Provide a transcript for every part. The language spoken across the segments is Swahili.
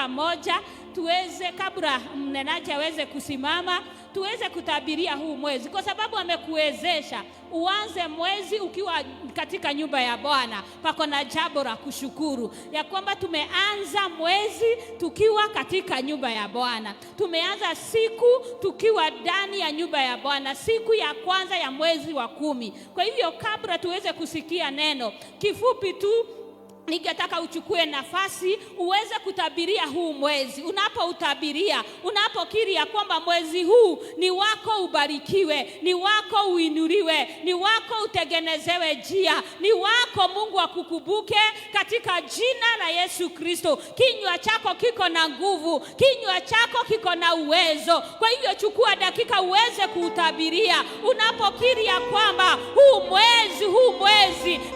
dakika moja tuweze, kabla mnenaji aweze kusimama, tuweze kutabiria huu mwezi, kwa sababu amekuwezesha uanze mwezi ukiwa katika nyumba ya Bwana. Pako na jambo la kushukuru ya kwamba tumeanza mwezi tukiwa katika nyumba ya Bwana. Tumeanza siku tukiwa ndani ya nyumba ya Bwana, siku ya kwanza ya mwezi wa 10. Kwa hivyo kabla tuweze kusikia neno kifupi tu, ningetaka uchukue nafasi uweze kutabiria huu mwezi. Unapoutabiria, unapokiri ya kwamba mwezi huu ni wako ubarikiwe, ni wako uinuliwe, ni wako utengenezewe njia, ni wako Mungu akukumbuke katika jina la Yesu Kristo. Kinywa chako kiko na nguvu, kinywa chako kiko na uwezo. Kwa hivyo chukua dakika uweze kuutabiria, unapokiri ya kwamba huu mwezi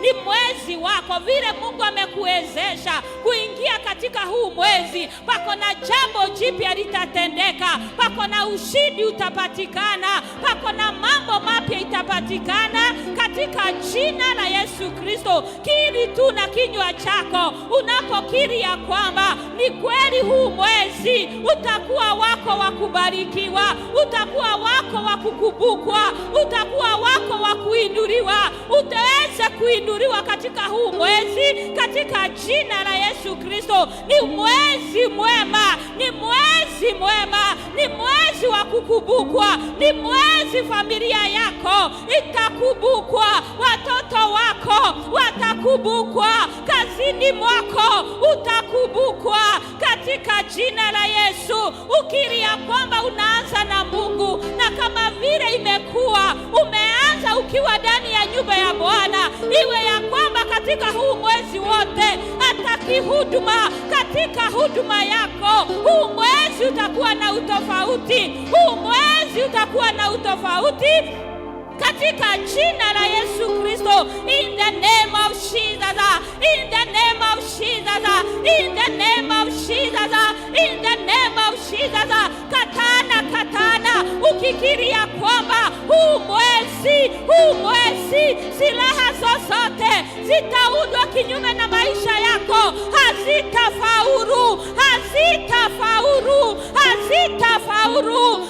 ni mwezi wako. Vile Mungu amekuwezesha kuingia katika huu mwezi, pako na jambo jipya litatendeka, pako na ushindi utapatikana, pako na mambo mapya itapatikana katika jina la Yesu Kristo. Kiri tu na kinywa chako, unapokiri ya kwamba ni kweli huu mwezi utakuwa wako wa kubarikiwa, utakuwa wako wa kukumbukwa, utakuwa wako wa kuinuliwa, utaweza kuinuliwa katika huu mwezi katika jina la Yesu Kristo. Ni mwezi mwema, ni mwezi mwema, ni mwezi wa kukumbukwa, ni mwezi familia yako itakumbukwa, watoto wako watakumbukwa, kazini mwako utakumbukwa katika jina la Yesu. Ukiri ya kwamba unaanza na Mungu, na kama vile imekuwa umeanza ukiwa ndani ya nyumba ya Bwana, iwe ya kwamba katika huu mwezi wote atakihuduma katika huduma yako. Huu mwezi utakuwa na utofauti, huu mwezi utakuwa na utofauti katika jina la Yesu Kristo. In the name of Jesus, in the name of Jesus, in the name of Jesus, in the name of Jesus. Katana ukikiri ya kwamba huu mwezi silaha zozote zitaudwa kinyume na maisha yako hazitafaulu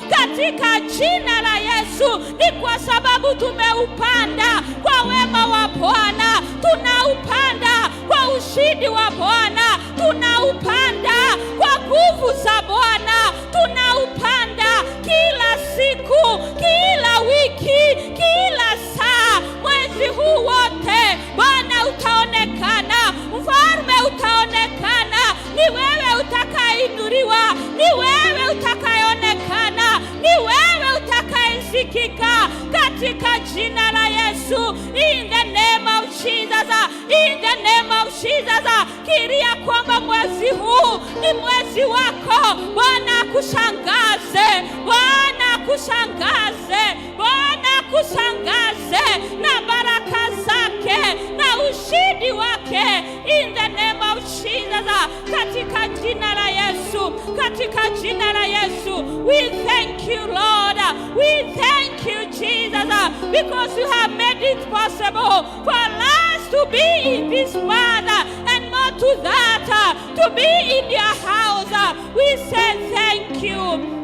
katika jina la Yesu. Ni kwa sababu tumeupanda kwa wema wa Bwana, tunaupanda kwa ushindi wa Bwana, tunaupanda kwa nguvu za Bwana, tunaupanda kila siku, kila wiki, kila saa. Mwezi huu wote Bwana utaonekana, mfalme utaonekana, ni wewe utakayeinuliwa, ni wewe utakayeonekana, ni wewe utakayesikika katika jina la Yesu. In the name of Jesus, in the name of Jesus. Kiria kwamba mwezi huu ni mwezi wako. Bwana akushangaze, Bwana akushangaze, Bwana akushangaze na baraka zake na ushindi wake. In the name of Jesus, katika jina la Yesu, katika jina la Yesu. We thank you, Lord. We thank you, Jesus, because you have made it possible for us to be in this month, and more to that, to be in your house. We say thank you.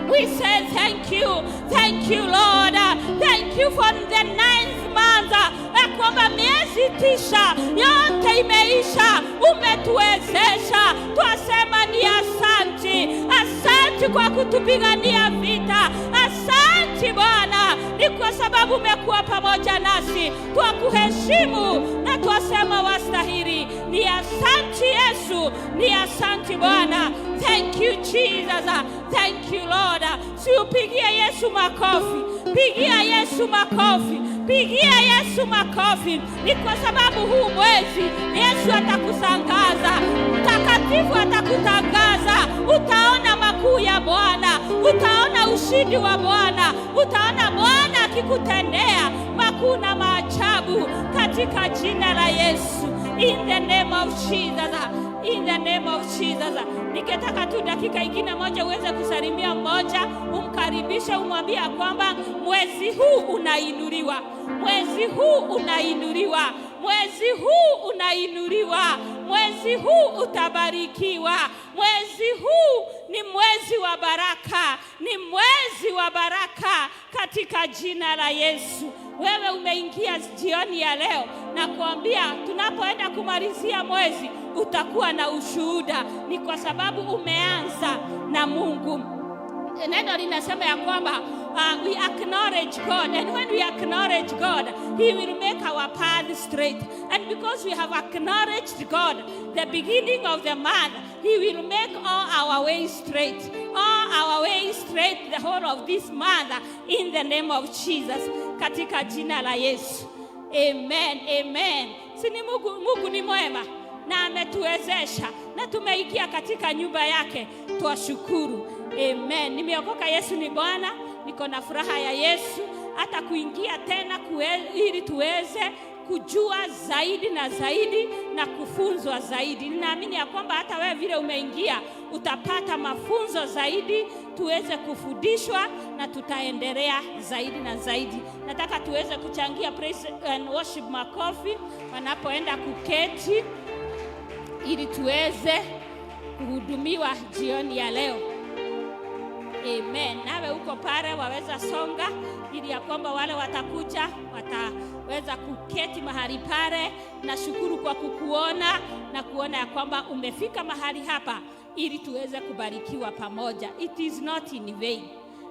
We say thank you. Thank you, Lord. Thank you for the 9th month. Kwamba miezi 9 yote imeisha, umetuwezesha. Twasema ni asante. Asante kwa kutupigania vita. Asante Bwana, ni kwa sababu umekuwa pamoja nasi. Twakuheshimu na twasema wastahili. Ni asante Yesu, ni asante Bwana. Thank you Jesus. Thank you Lord. Siupigie Yesu makofi. Pigia Yesu makofi. Pigia Yesu makofi. Ni kwa sababu huu mwezi Yesu atakusangaza, mtakatifu atakutangaza. Utaona makuu ya Bwana, utaona ushindi wa Bwana, utaona Bwana akikutendea makuu na maajabu katika jina la Yesu. In the name of Jesus. In the name of Jesus. Nikitaka tu dakika ingine moja uweze kusalimia mmoja, umkaribishe, umwambie kwamba mwezi huu unainuliwa. Mwezi huu unainuliwa. Mwezi huu unainuliwa. Mwezi huu utabarikiwa. Mwezi mwezi wa baraka, ni mwezi wa baraka katika jina la Yesu. Wewe umeingia jioni ya leo na kuambia tunapoenda kumalizia mwezi utakuwa na ushuhuda. Ni kwa sababu umeanza na Mungu. Neno linasema ya kwamba we acknowledge God, and when we acknowledge God, He will make our path straight. And because we have acknowledged God, the beginning of the month, He will make all our ways straight. All our ways straight the whole of this month in the name of Jesus. Katika jina la Yesu. Amen. Amen. Sini Mungu ni mwema na ametuwezesha na tumeingia katika nyumba yake. Tuwashukuru. Amen. Nimeokoka, Yesu ni Bwana. Niko na furaha ya Yesu hata kuingia tena ili tuweze kujua zaidi na zaidi na kufunzwa zaidi. Ninaamini ya kwamba hata wewe vile umeingia utapata mafunzo zaidi, tuweze kufundishwa na tutaendelea zaidi na zaidi. Nataka tuweze kuchangia praise and worship makofi wanapoenda kuketi ili tuweze kuhudumiwa jioni ya leo. Amen. Nawe uko pale waweza songa ili ya kwamba wale watakuja wataweza kuketi mahali pale. Nashukuru kwa kukuona na kuona ya kwamba umefika mahali hapa ili tuweze kubarikiwa pamoja. It is not in vain.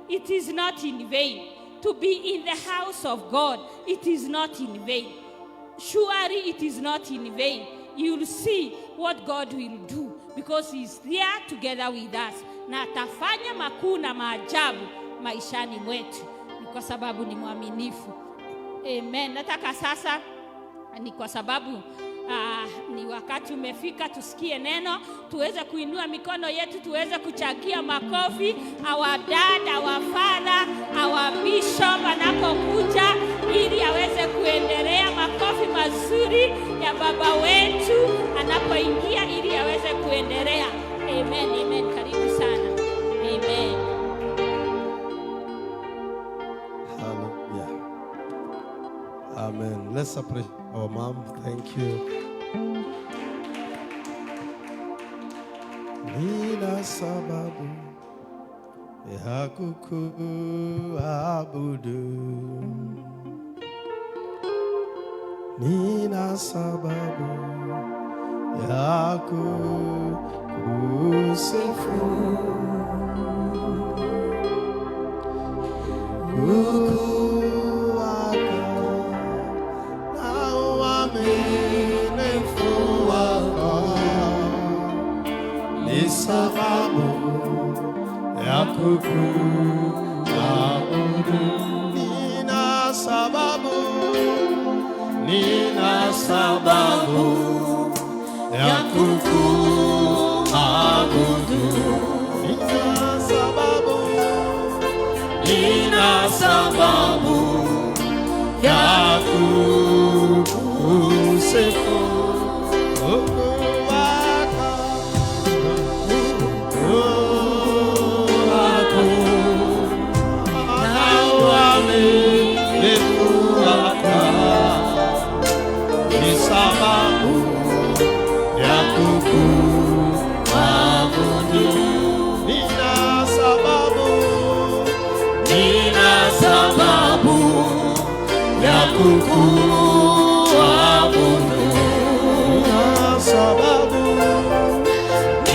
It is not in vain to be in the house of God. It is not in vain. Surely it is not in vain. You will see what God will do because He is there together with us. Na atafanya makuu na maajabu maishani mwetu ni kwa sababu ni mwaminifu. Amen. Nataka sasa ni kwa sababu ni wakati umefika tusikie neno, tuweze kuinua mikono yetu, tuweze kuchangia makofi. Our dad, our father, our bishop anapokuja ili aweze kuendelea, makofi mazuri ya baba wetu anapoingia ili aweze kuendelea. Amen. Amen. Karibu sana. Amen. Hallelujah. Amen. Let's appreciate our mom. Thank you. Nina sababu ya kukuabudu. Nina sababu ya kukusifu. Ni sababu ya kukuabudu. Nina sababu ya kukuabudu. Nina sababu ya kukusifu.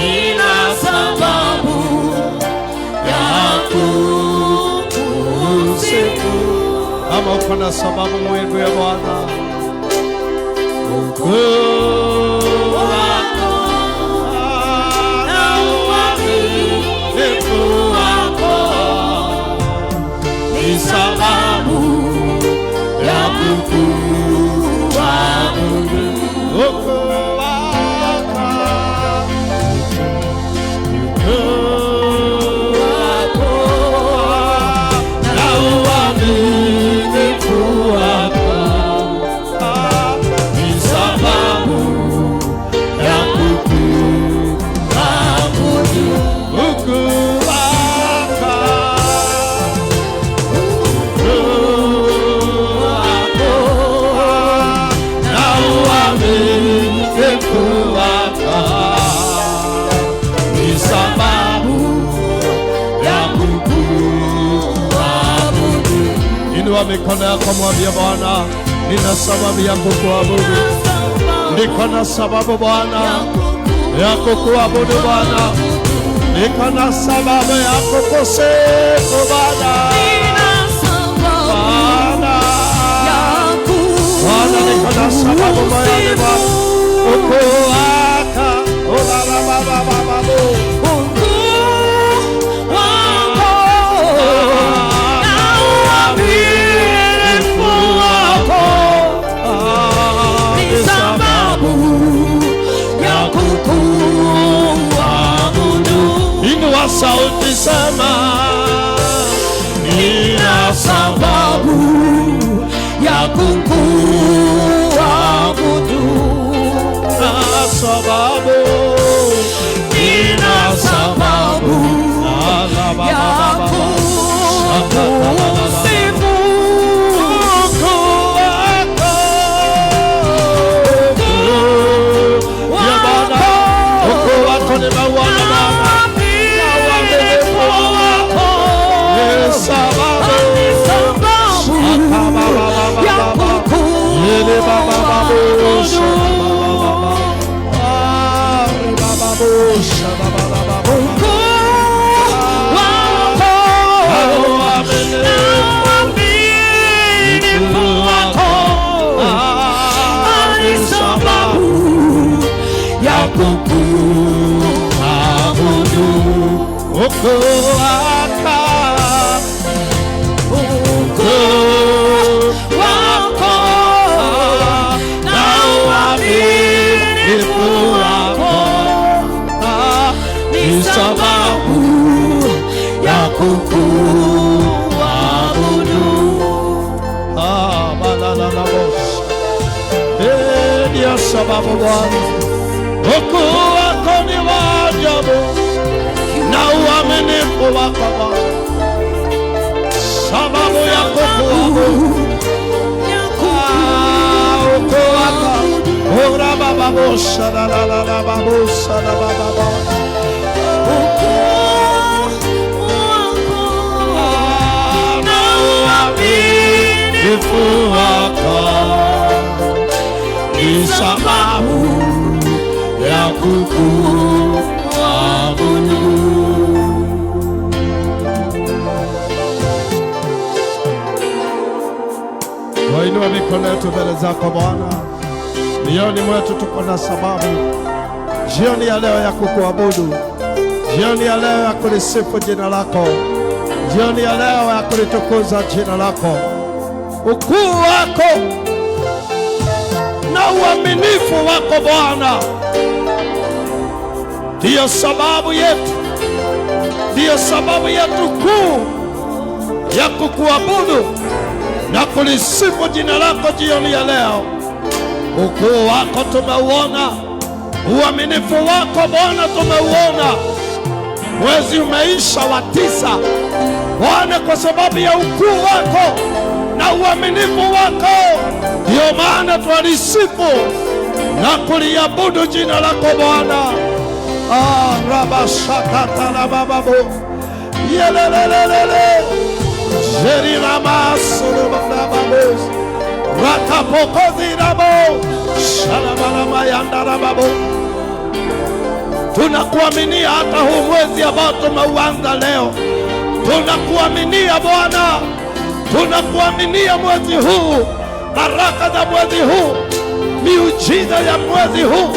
Nina sababu ya kukusifu. Kama uko na sababu mwimbe ya Bwana. Ukuu wako na uaminifu wako ni sababu ya kukuabudu. Ukuu wako na uaminifu wako ni sababu ya kukuabudu. Ukuu wako na uaminifu wako ni sababu Inua mikono yako, mwambie Bwana, nina sababu ya kukuabudu. Niko na sababu Bwana ya kukuabudu Bwana. Niko na sababu ya kukusifu Bwana. Bwana, niko na sababu moyoni mwangu kukuaka. Inua sauti, sema nina sababu ya kukuabudu. Nina sababu, nina sababu ya kukusifu. Ya Bwana, ukuu wako nimeuona Baba. Sababu Bwana, ukuu wako ni wa ajabu na uaminifu wako Bwana. Sababu ya kukuabudu, ukuu wako ora baba bosha la la la la babosa la baba baba. Ukuu wako na uaminifu wako ni sababu ya kukuabudu. Wainua mikono yetu mbele zako Bwana. Mioyoni mwetu tuko na sababu jioni ya leo ya kukuabudu, jioni ya leo ya kulisifu jina lako, jioni ya leo ya kulitukuza jina lako. Ukuu wako na uaminifu wako Bwana ndiyo sababu yetu, ndiyo sababu yetu kuu ya kukuabudu na kulisifu jina lako jioni ya leo. Ukuu wako tumeuona, uaminifu wako Bwana tumeuona. Mwezi umeisha wa 9 Bwana, kwa sababu ya ukuu wako na uaminifu wako, ndio maana twalisifu na kuliabudu jina lako Bwana. Rabashakata la bababo yelelelelele jerilamasuru bababo rakapokozi rabo shalabalama yandarababo. Tunakuaminia hata huu mwezi ambao tumeuanza leo, tunakuaminia Bwana, tunakuaminia mwezi huu, baraka za mwezi huu, miujiza ya mwezi huu,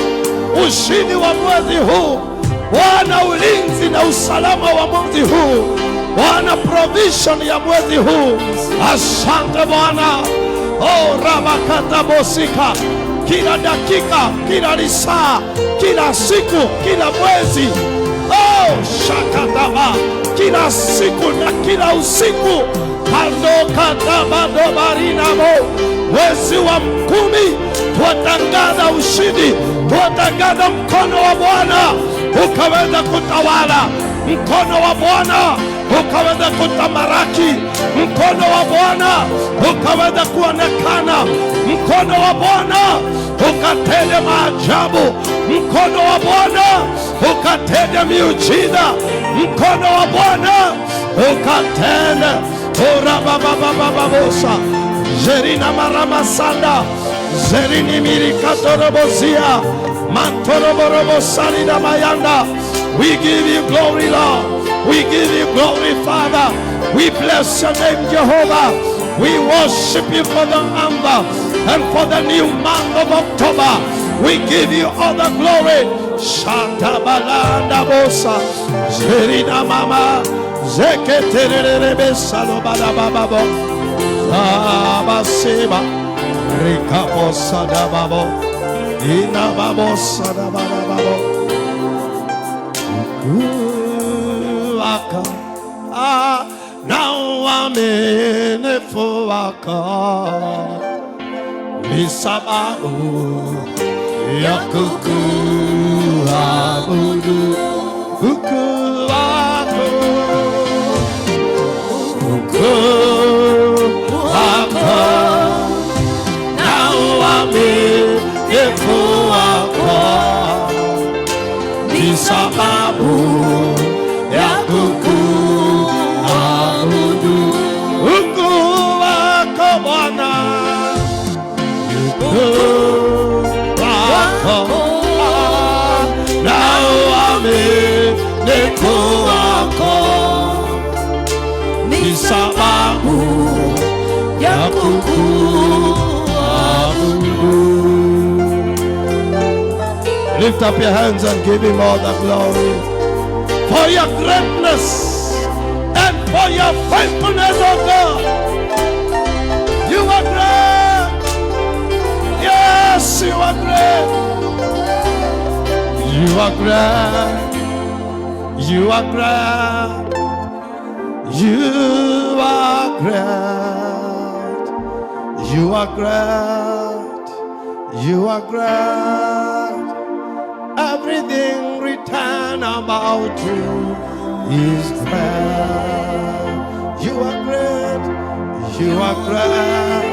ushindi wa mwezi huu Bwana, ulinzi na usalama wa mwezi huu Bwana, provision ya mwezi huu. Asante Bwana. Rabakata bosika, kila dakika, kila lisaa, kila siku, kila mwezi, shakataba, kila siku na kila usiku, kandokatabado mwezi wa 10 tuwatangaza ushindi, tuwatangaza mkono wa Bwana ukaweza kutawala, mkono wa Bwana ukaweza kutamaraki, mkono wa Bwana ukaweza kuonekana, mkono wa Bwana ukatende maajabu, mkono wa Bwana ukatende miujiza, mkono wa Bwana ukatende Ora baba baba babosa. Jerina marama sanda. Zerini mirikatorobozia. Mantoroborobo salida mayanda. We give you glory, Lord. We give you glory, Father. We bless your name, Jehovah. We worship you for the amber and for the new month of October. We give you all the glory. Shatabalanda bosa. Zerina mama. Zeketererebe salobada bababo. Abasiba. Rikabosa da babo. Inababosa da bababo. Now I'm in it for a car. Misababu Yakuku Abudu Kuku Aku Kuku Aku. Now I'm in it for a car. Misababu Yakuku Abudu Uku Wako Bwana Uku Wako Nauame Neko Wako Nisababu Yakuku Abudu. Lift up your hands and give him all the glory for your greatness and for your faithfulness, oh God. You are great. Yes, you are great. You are great. You are great. You are great. You are great. You are great. Everything written about you is great. You are great. You are great.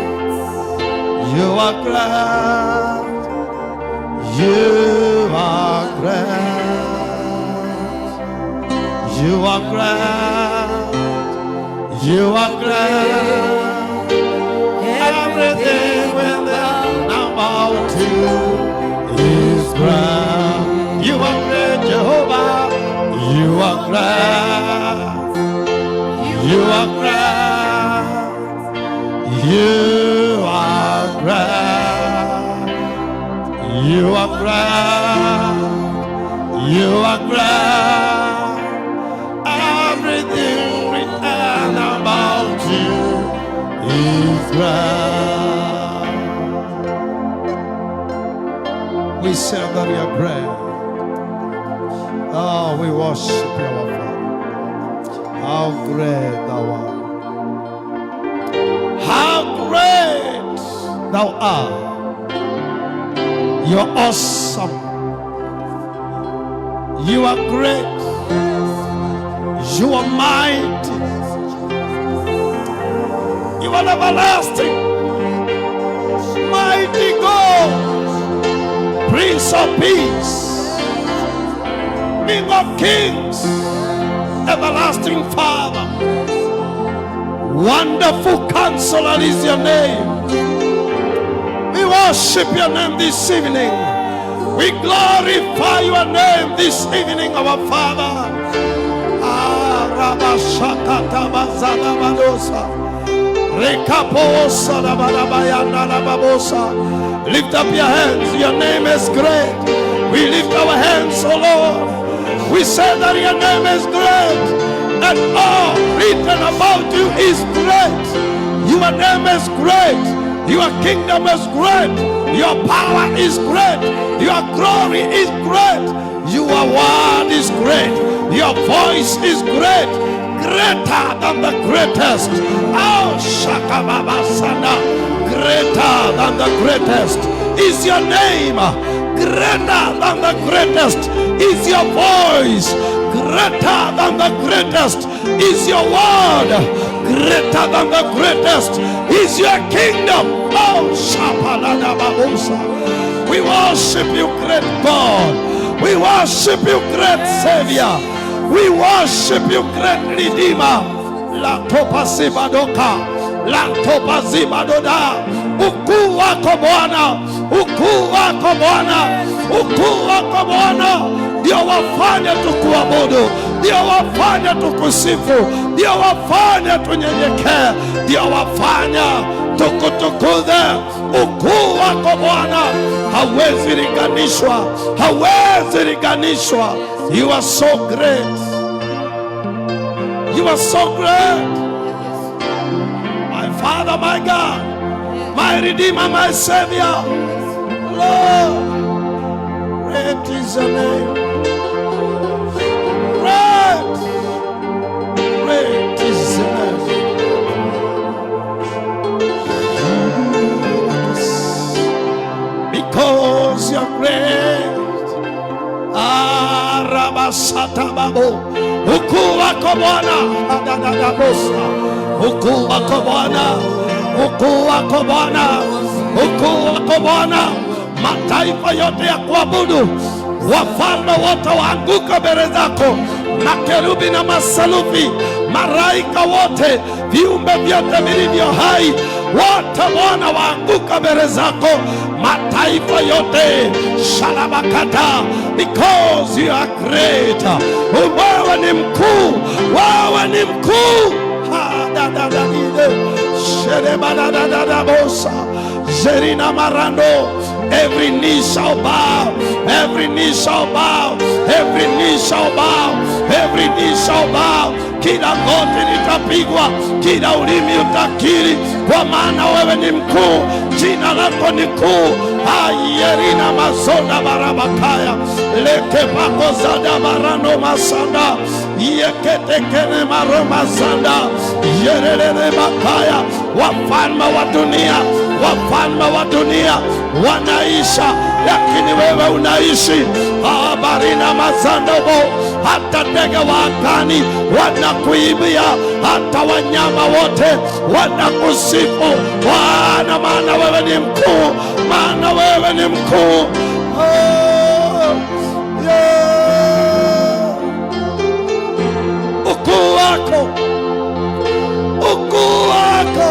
You are great. You are great. You are great. You are great. Everything within about you is great. You are great, Jehovah. You are great. You are great. You are great. You are great. You are great. Everything written about you is great. We say that you are great. Oh, we worship you, our Father. How great thou art. How great thou art. You're awesome. You are great. You are mighty. You are everlasting. Mighty God. Prince of Peace. King of Kings. Everlasting Father. Wonderful Counselor is your name. We worship your name this evening. We glorify your name this evening, our Father. Lift up your hands. Your name is great. We lift our hands, O Lord. We say that your name is great, and all written about you is great. Your name is great. Your kingdom is great. Your power is great. Your glory is great. Your word is great. Your voice is great. Greater than the greatest. Oh, Shakababasana. Greater than the greatest is your name. Greater than the greatest is your voice. Greater than the greatest is your word. Greater than the greatest is your kingdom. Oh, Shapalada Babusa. We worship you, great God. We worship you, great Savior. We worship you, great Redeemer. la topa sibadoka, la topa zibadoda. Ukuu wako Bwana, ukuu wako Bwana, ukuu wako Bwana ndio wafanya tukuabudu, ndio wafanya tukusifu, ndio wafanya tunyenyekee, ndio wafanya tukutukuze. Ukuu wako Bwana hauwezi linganishwa, hauwezi linganishwa. You are so great, you are so great, my Father, my God, my Redeemer, my Savior. Lord, great is your name. Great, great is your name. Because you're great. Arabasata babo. Ukuu wako Bwana. Ukuu wako Bwana. Ukuu wako Bwana. Ukuu wako Bwana. Mataifa yote ya kuabudu, wafalme wote waanguka mbele zako, makerubi na masalufi, malaika wote, viumbe vyote vilivyo hai, wote Bwana waanguka mbele zako, mataifa yote shalabakata. Because you are great. Wewe ni mkuu, wewe ni mkuu. Zerina marando. Every knee shall bow, every knee shall bow, every knee shall bow, every knee shall bow. Kila goti litapigwa, kila ulimi utakiri, kwa maana wewe ni mkuu, jina lako ni kuu. Ayerina mazonda barabakaya, leke pako zada barano masanda, yeketekene maroma zanda, yerelele bakaya. Wafalme wa dunia, wafalme wa dunia wanaisha, lakini wewe unaishi. Barina mazandobo, hata ndege wa angani wanakuimbia, hata wanyama wote wanakusifu Bwana, maana wewe ni mkuu, maana wewe ni mkuu. Ukuu wako, ukuu wako.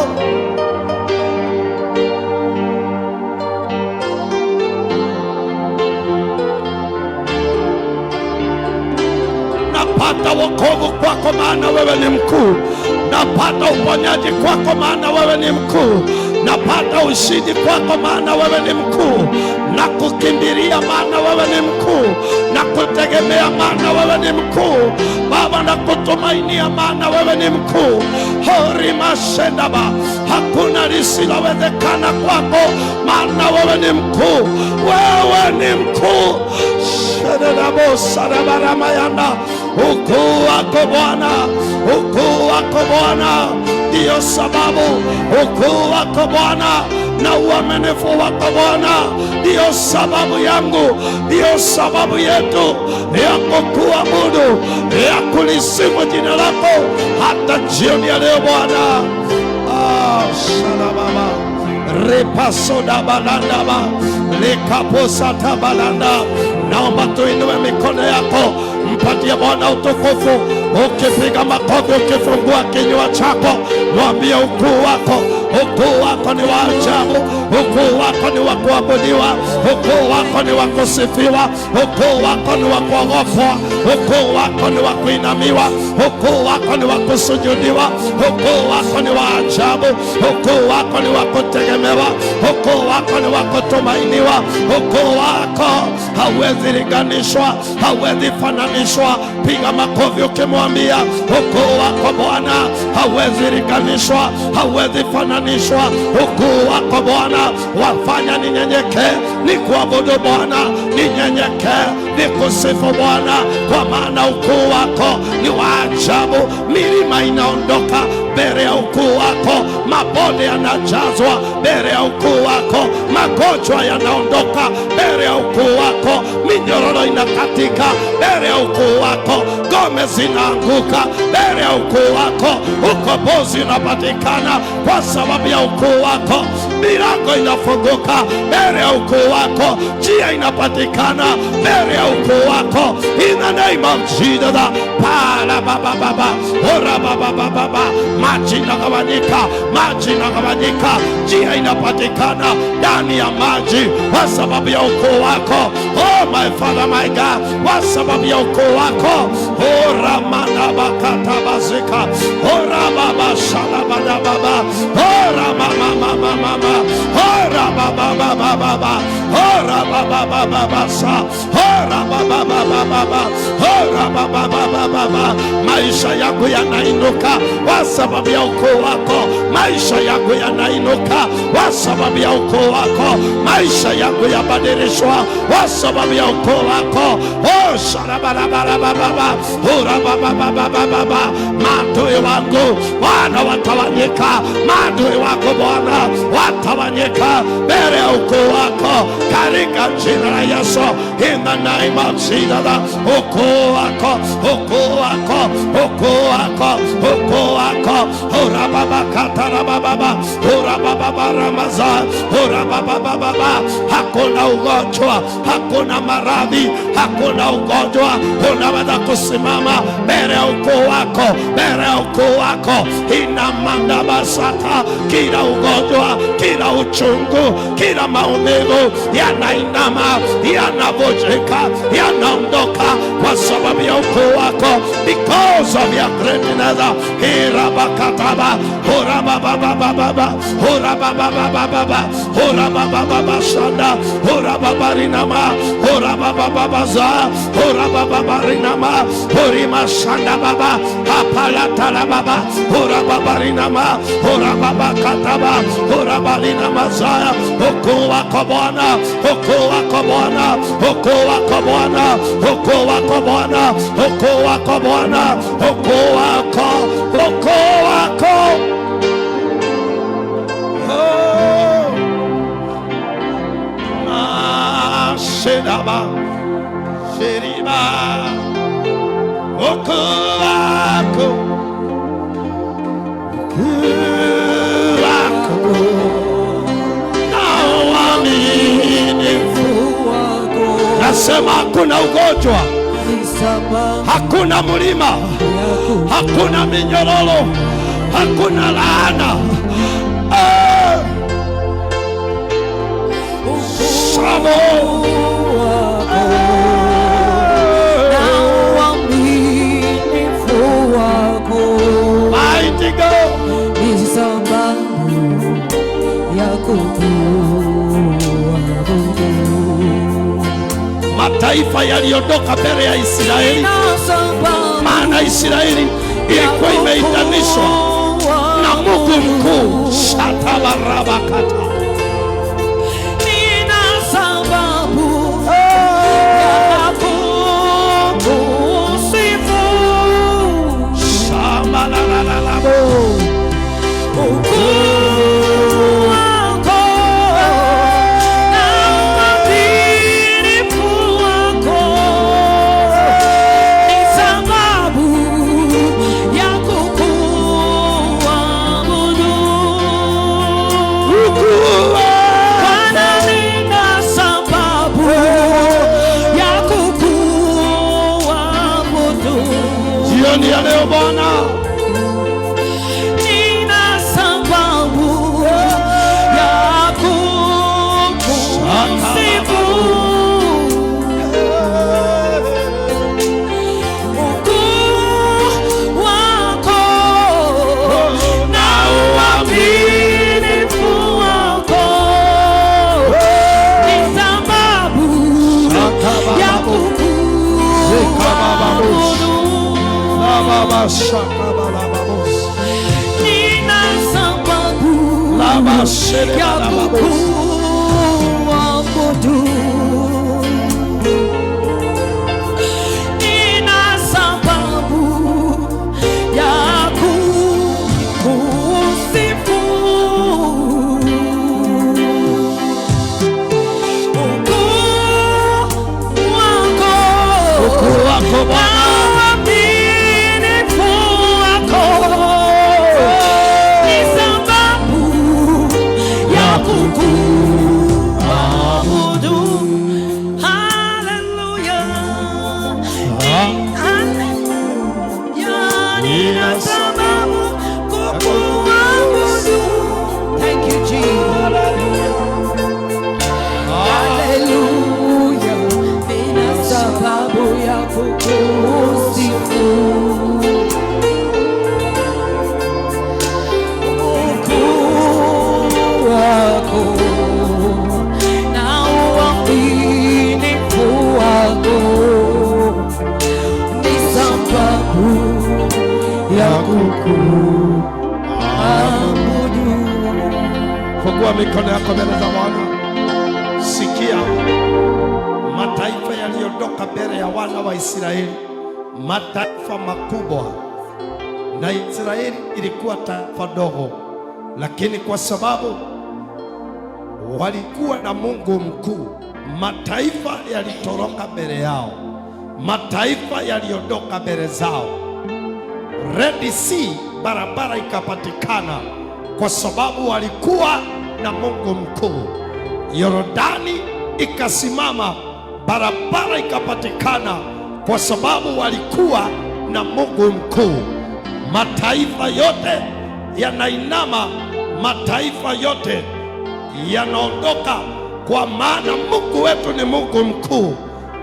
Napata wokovu kwako, maana wewe ni mkuu. Napata uponyaji kwako, maana wewe ni mkuu. Napata ushindi kwako, maana wewe ni mkuu. Na kukimbilia, maana wewe ni mkuu. Na kutegemea, maana wewe ni mkuu. Baba, na kutumainia, maana wewe ni mkuu. Hori mashendaba, hakuna lisilowezekana kwako, maana wewe ni mkuu. Wewe ni mkuu. Shedabo sarabara mayanda. Ukuu wako Bwana, ukuu wako Bwana ndiyo sababu, ukuu wako Bwana na uaminifu wako Bwana ndiyo sababu yangu, ndiyo sababu yetu ya kukuabudu, ya kulisifu jina lako hata jioni ya leo Bwana. Shalababa repasoda balandaba lekaposata balanda. Naomba tuinue mikono yako, mpatie Bwana utukufu. Ukipiga makofi, ukifungua kinywa chako, mwambie ukuu wako. Ukuu wako ni wa ajabu, ukuu wako ni wa kuabudiwa, ukuu wako ni wa kusifiwa, ukuu wako ni wa kuogopwa, ukuu wako ni wa kuinamiwa, ukuu wako ni wa kusujudiwa, ukuu wako ni wa ajabu, ukuu wako ni wa kutegemewa, ukuu wako ni wa kutumainiwa. Ukuu wako hauwezi linganishwa, hauwezi fananishwa. Piga makofi ukimwambia ukuu wako Bwana hauwezi linganishwa, hauwezi fananishwa. Ukuu wako Bwana wafanya ninyenyekee, nikuabudu Bwana, ninyenyekee, nikusifu Bwana, kwa maana ukuu wako ni wa ajabu. Milima inaondoka mbele ya ukuu wako, mabonde yanajazwa mbele ya ukuu wako, magonjwa yanaondoka mbele ya ukuu wako, minyororo inakatika mbele ya ukuu wako, ngome zinaanguka mbele ya ukuu wako, ukombozi unapatikana kwa sababu ya ukuu wako, milango inafunguka mbele ya ukuu wako, njia inapatikana mbele ya ukuu wako. In the name of Jesus, maji inagawanyika, njia inapatikana ndani ya maji kwa sababu ya ukoo wako. Oh my Father, my God, kwa sababu ya ukoo wako. Oh ramana katabazika, oh rababa shalabada baba, oh ramama mama, oh rababa baba, oh rababa baba sa, oh rababa baba, oh rababa baba. Maisha yako yanainuka kwa sababu ya ukoo wako. Maisha yako yanainuka kwa sababu ya ukoo wako. Maisha yako yabadilishwa kwa sababu ya ukoo wako. Oh sharabarababa, urababababa. Maadui wangu Bwana watawanyika, maadui wako Bwana watawanyika mbele ya ukoo wako katika jina la Yesu. In the name of Jesus, ukoo wako, ukoo wako, ukoo wako, ukoo wako. Urababakatarababa, urabababaramaza, urababababa. Hakuna ugonjwa, hakuna maradhi, hakuna ugonjwa unaweza kusimama mbele ya ukoo wako, mbele ya ukoo wako. Inamanda basata, kila ugonjwa, kila uchungu, kila maumivu yanainama, yanavunjika, yanaondoka kwa sababu ya ukoo wako, because of your greatness. Irabakataba, urababababa, urababababa, urababababa shanda, urababarinama, urababababaza, urabababarinama, urima shanda baba, apalatala baba, urababarinama, urababakataba, urabalinamaza. Ukoo wako Bwana, ukoo wako Bwana, ukoo wako Bwana, ukoo wako Bwana, ukoo wako Bwana, ukoo wako, ukoo wako. Oh, shedaba, sheriba, ukoo wako, ukoo wako. Nasema hakuna ugonjwa, hakuna mlima, hakuna minyororo, hakuna laana. Shamo mighty God, mataifa yaliondoka mbele ya Israeli, maana Israeli ilikuwa imeitanishwa na Mungu mkuu. Shatabarabakata. Jioni ya leo Bwana, nina sababu ya kukusifu. Ukuu wako na uaminifu wako ni sababu ya kukuabudu. Nina sababu ya kukuabudu. Nina sababu ya kukusifu. Ukuu wako Bwana, Kuku nina sababu kukuabudu. Thank you Jesus. Hallelujah. Nina sababu ya kukusifu. Ukuu wako na uaminifu wako ni sababu ya kukuabudu. Fungua mikono yako mbele za Bwana. Sikia mataifa yaliondoka mbele ya wana wa Israeli, mataifa makubwa, na Israeli ilikuwa taifa dogo, lakini kwa sababu walikuwa na Mungu mkuu, mataifa yalitoroka mbele yao, mataifa yaliondoka mbele zao. Red Sea, barabara ikapatikana kwa sababu walikuwa na Mungu mkuu. Yordani ikasimama, barabara ikapatikana kwa sababu walikuwa na Mungu mkuu. Mataifa yote yanainama, mataifa yote yanaondoka, kwa maana Mungu wetu ni Mungu mkuu.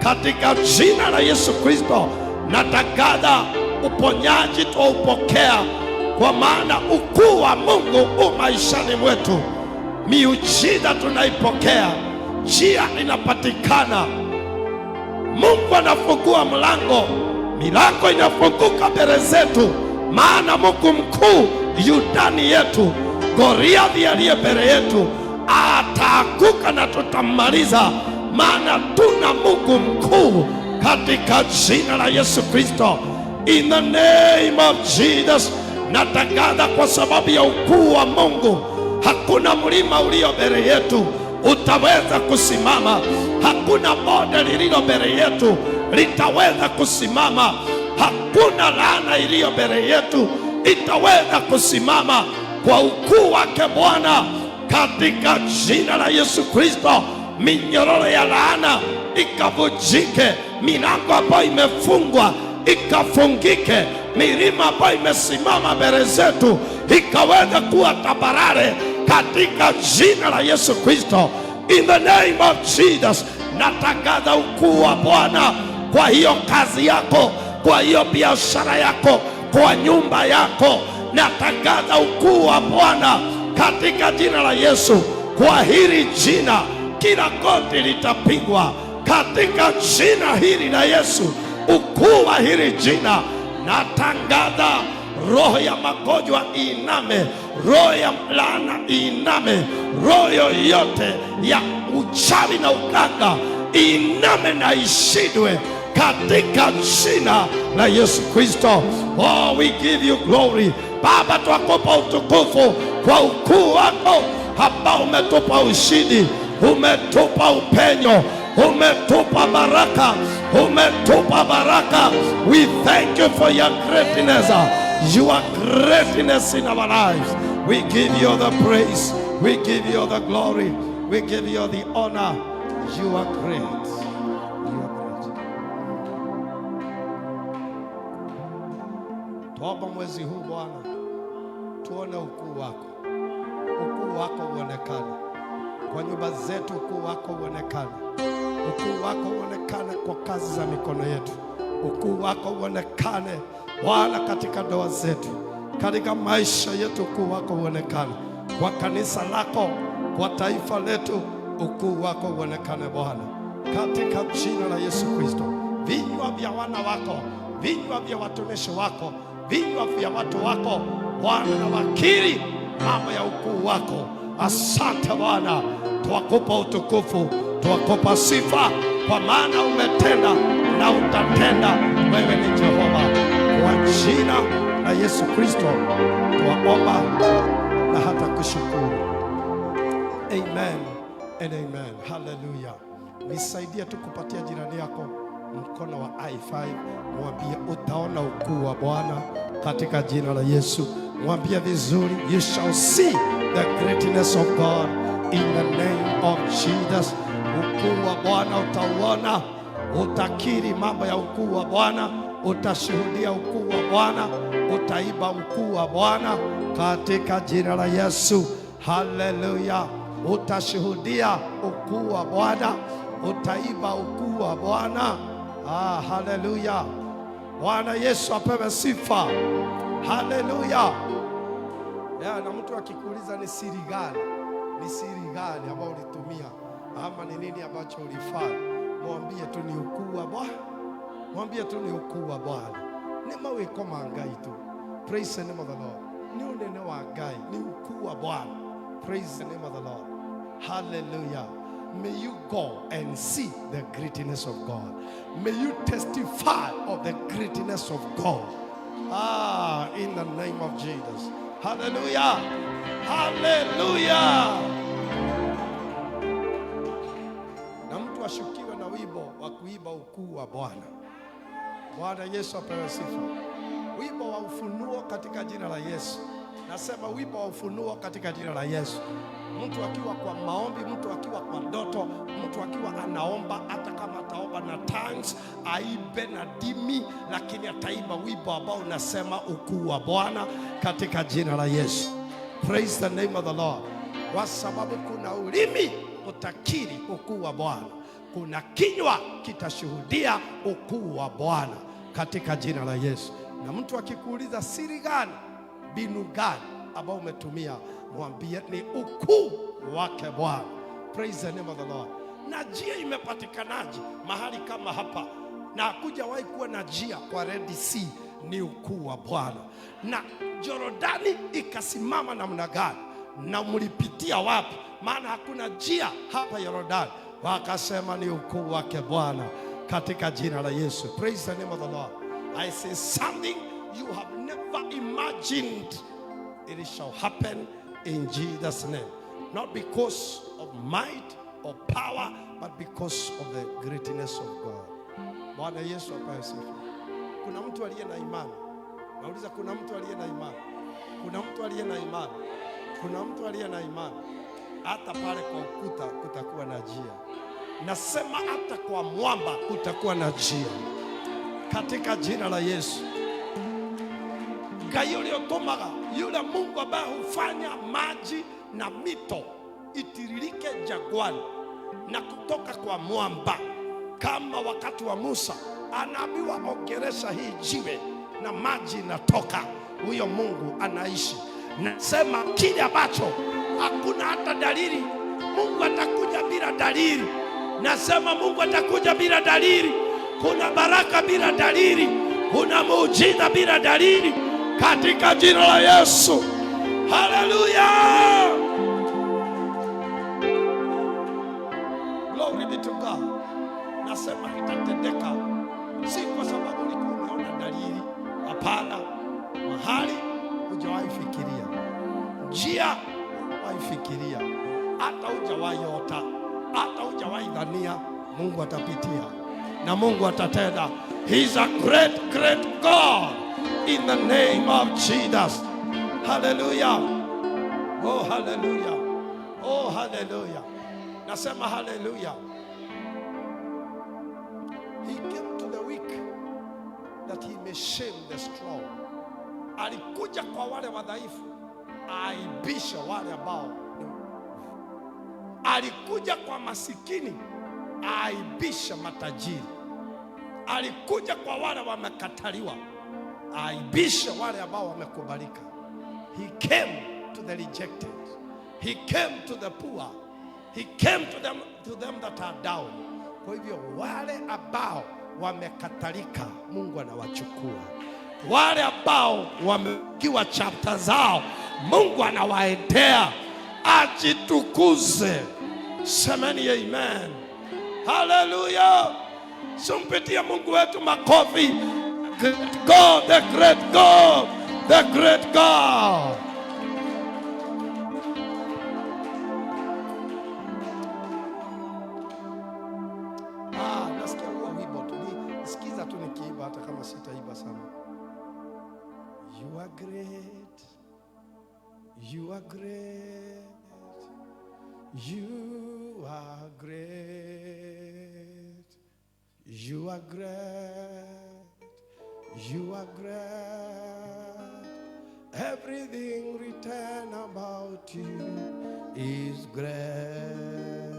Katika jina la Yesu Kristo natangaza uponyaji twaupokea, kwa maana ukuu wa Mungu maishani mwetu. Miujiza tunaipokea, njia inapatikana, Mungu anafungua mlango, milango inafunguka mbele zetu, maana Mungu mkuu yu ndani yetu. Goliathi aliye mbele yetu ataanguka na tutamaliza, maana tuna Mungu mkuu, katika jina la Yesu Kristo. In the name of Jesus, natangaza kwa sababu ya ukuu wa Mungu, hakuna mlima ulio mbele yetu utaweza kusimama, hakuna bonde lililo mbele yetu litaweza kusimama, hakuna laana iliyo mbele yetu itaweza kusimama, kwa ukuu wake Bwana. Katika jina la Yesu Kristo, minyororo ya laana ikavunjike, milango ambayo imefungwa ikafungike, milima ambayo imesimama mbele zetu ikaweza kuwa tambarare, katika jina la Yesu Kristo. In the name of Jesus, natangaza ukuu wa Bwana kwa hiyo kazi yako, kwa hiyo biashara yako, kwa nyumba yako. Natangaza ukuu wa Bwana katika jina la Yesu. Kwa hili jina kila goti litapigwa, katika jina hili la Yesu. Ukuu wa hili jina, natangaza roho ya magonjwa iname, roho ya laana iname, roho yoyote ya uchawi na uganga iname na ishindwe, katika jina la Yesu Kristo. Oh, we give you glory. Baba, twakupa utukufu kwa ukuu wako ambao umetupa ushindi, umetupa upenyo, umetupa baraka, umetupa baraka. We thank you for your greatness, your greatness in our lives. We give you the praise, we give you the glory, we give you the honor. You are great. You are great. Tuomba mwezi huu Bwana, tuone ukuu wako, ukuu wako uonekane kwa nyumba zetu, ukuu wako uonekane, ukuu wako uonekane kwa kazi za mikono yetu, ukuu wako uonekane Bwana katika ndoa zetu, katika maisha yetu, ukuu wako uonekane kwa kanisa lako, kwa taifa letu, ukuu wako uonekane Bwana, katika jina la Yesu Kristo. Vinywa vya wana wako, vinywa vya watumishi wako, vinywa vya watu wako Bwana, na wakiri mambo ya ukuu wako. Asante Bwana, twakupa utukufu, twakupa sifa, kwa maana umetenda na utatenda. Wewe ni Jehova. Kwa jina la Yesu Kristo twaomba na hata kushukuru. Amen and amen. Hallelujah. Nisaidie tu kupatia jirani yako mkono wa I5, mwambie utaona ukuu wa Bwana katika jina la Yesu. Mwambie vizuri, you shall see the greatness of God in the name of Jesus. Ukuu wa Bwana utauona, utakiri mambo ya ukuu wa Bwana, utashuhudia ukuu wa Bwana utaiba ukuu wa Bwana katika jina la Yesu. Haleluya. Utashuhudia ukuu wa Bwana, utaiba ukuu wa Bwana. Haleluya. Bwana Yesu apewe sifa. Haleluya. Na mtu akikuuliza ni siri gani, ni siri gani ambayo ulitumia ama ni nini ambacho ulifanya, mwambie tu ni ukuu wa Bwana. Mwambie tu ni ukuu wa Bwana. Ni maweko mangai tu. Praise the name of the Lord. Ni unene wa Ngai, ni ukuu wa Bwana. Praise the name of the Lord. Hallelujah. May you go and see the greatness of God. May you testify of the greatness of God. In the name of Jesus. Hallelujah. Hallelujah. Na mtu ashukiwe na wimbo wa kuiba ukuu wa Bwana. Bwana Yesu apewe sifa. Wimbo wa ufunuo katika jina la Yesu. Nasema wimbo wa ufunuo katika jina la Yesu. Mtu akiwa kwa maombi, mtu akiwa kwa ndoto, mtu akiwa anaomba, hata kama ataomba na tongues, aibe na dimi, lakini ataimba wimbo ambao unasema ukuu wa Bwana katika jina la Yesu. Praise the name of the Lord. Kwa sababu kuna ulimi utakiri ukuu wa Bwana, kuna kinywa kitashuhudia ukuu wa Bwana katika jina la Yesu. Na mtu akikuuliza siri gani, mbinu gani ambao umetumia, mwambie ni ukuu wake Bwana. Praise the name of the Lord. Na njia imepatikanaje mahali kama hapa? Na hakujawahi kuwa na njia kwa Red Sea, ni ukuu wa Bwana. Na Jordani ikasimama namna gani? Na mlipitia wapi? Maana hakuna njia hapa Jordani. Wakasema ni ukuu wake Bwana katika jina la Yesu. Praise the name of the Lord. I say something you have never imagined, it shall happen in Jesus' name. Not because of might or power, but because of the greatness of God. Bwana Yesu apewe sifa. Kuna mtu aliye na imani. Nauliza, kuna mtu aliye na imani? Kuna mtu aliye na imani? Kuna mtu aliye na imani? Hata pale kwa ukuta kutakuwa na njia. Nasema hata kwa mwamba kutakuwa na njia katika jina la Yesu. Ngai uliotomaga, yule Mungu ambaye hufanya maji na mito itiririke jangwani na kutoka kwa mwamba, kama wakati wa Musa anaambiwa ongeresha hii jiwe na maji natoka. Huyo Mungu anaishi. Nasema kile ambacho hakuna hata dalili, Mungu atakuja bila dalili. Nasema Mungu atakuja bila dalili. Kuna baraka bila dalili, kuna muujiza bila dalili katika jina la Yesu. Haleluya. Glory be to God. Nasema itatendeka, si kwa sababu ulikuwa umeona dalili. Hapana, mahali hujawahi fikiria, njia hujawahi fikiria, hata hujawahi ota, hata hujawahi dhania, Mungu atapitia na Mungu atatenda. He's a great, great God in the name of Jesus. Hallelujah. Oh, hallelujah. Oh, hallelujah. Nasema hallelujah. He came to the weak that he may shame the strong. Alikuja kwa wale wadhaifu, aibisha wale ambao. Alikuja kwa masikini, aibisha matajiri. Alikuja kwa wale wamekataliwa, aibisha wale ambao wamekubalika. He came to the rejected. He came to the poor. He came to them that are down. Kwa hivyo wale ambao wamekatalika, Mungu anawachukua. Wale ambao wamekiwa chapter zao, Mungu anawaendea ajitukuze. Semeni amen. Hallelujah. Sumpitia Mungu wetu makofi. Great God, the great God, the great God. Nasikia huo wimbo tu. Sikiza tu nikiimba hata kama sitaiba sana. You are great. You are great. You are great. You are great. You are great. Everything written about you is great.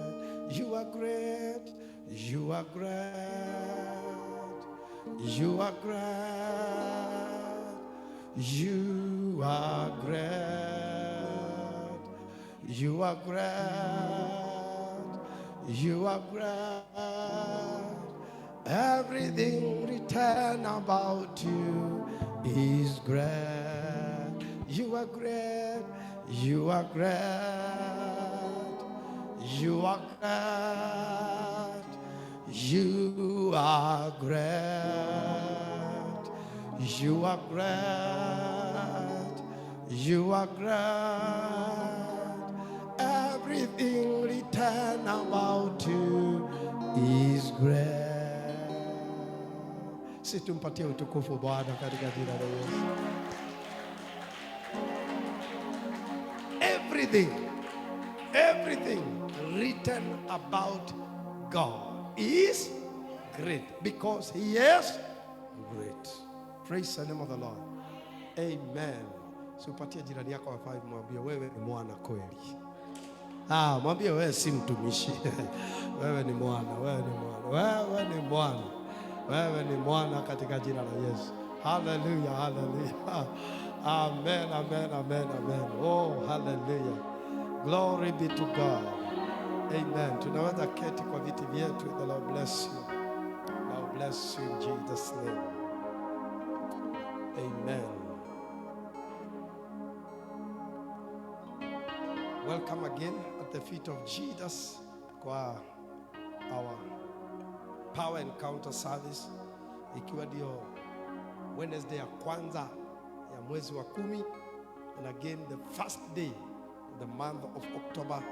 You are great. You are great. You are great. You are great. You are great. You are great. Everything written about you is great. You are great. You are great. You are great. You are great. You are great. You are great. Everything written about you is great. Si tumpatie utukufu Bwana katika jina la Yesu. Everything written about God is great because He is great. Praise the name of the Lord. Amen. Si upatie jirani yako wa 5 mwambie wewe ni mwana kweli. Mwambie wewe si mtumishi. Wewe ni mwana, wewe ni mwana. Wewe ni mwana. Wewe ni mwana katika jina la Yesu. Hallelujah, hallelujah. Amen, amen, amen, amen. Oh, hallelujah. Glory be to God. Amen. Tunaweza keti kwa viti vyetu. The Lord bless you. Lord bless you in Jesus' name. Amen. Welcome again at the feet of Jesus kwa our Power Encounter service, ikiwa ndio Wednesday ya kwanza ya mwezi wa 10, and again the first day in the month of October,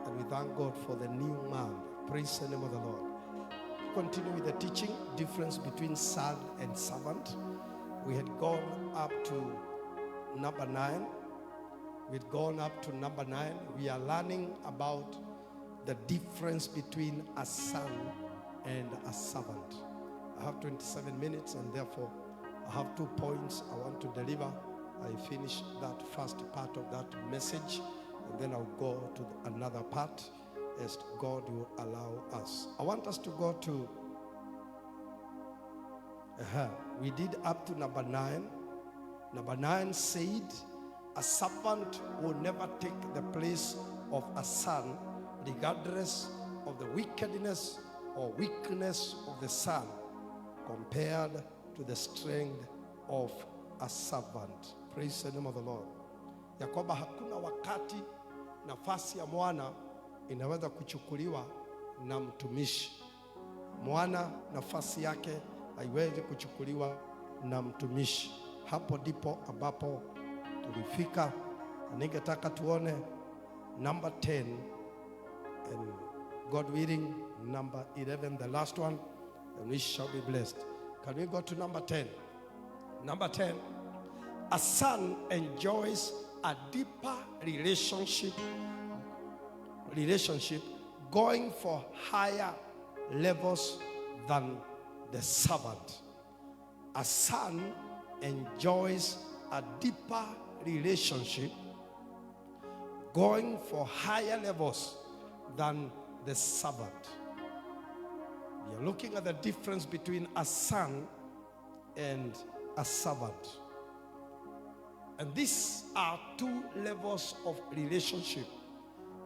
and we thank God for the new month. Praise the name of the Lord. Continue with the teaching, difference between son and servant. We had gone up to number 9. We'd gone up to number 9. We are learning about the difference between a son and a servant. I have 27 minutes, and therefore I have 2 points I want to deliver. I finish that first part of that message, and then I'll go to another part as God will allow us. I want us to go to, we did up to number 9. Number 9 said, a servant will never take the place of a son, regardless of the wickedness or weakness of the son, compared to the strength of a servant. Praise the name of the Lord. Ya kwamba hakuna wakati nafasi ya mwana inaweza kuchukuliwa na mtumishi. Mwana nafasi yake haiwezi kuchukuliwa na mtumishi. Hapo ndipo ambapo tulifika. Ningetaka tuone number 10 and God willing number 11, the last one, and we shall be blessed. Can we go to number 10? Number 10. A son enjoys a deeper relationship going for higher levels than the servant. A son enjoys a deeper relationship going for higher levels than the servant. We are looking at the difference between a son and a servant. And these are 2 levels of relationship.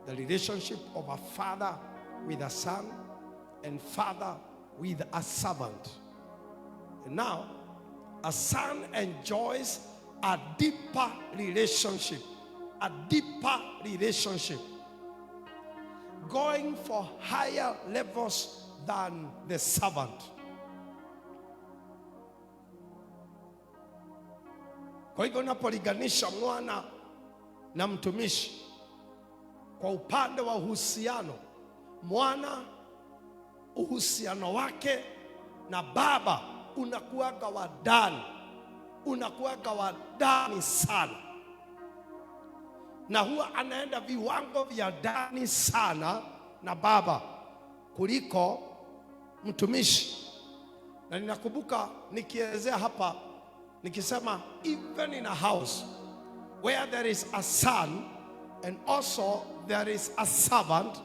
The relationship of a father with a son and father with a servant. And now, a son enjoys a deeper relationship. A deeper relationship. Going for higher levels than the servant. Kwa hivyo unapolinganisha mwana na mtumishi kwa upande wa uhusiano, mwana uhusiano wake na baba unakuwaga wa ndani, unakuwaga wa ndani sana, na huwa anaenda viwango vya ndani sana na baba kuliko mtumishi. Na ninakumbuka nikielezea hapa nikisema even in a house where there is a son and also there is a servant,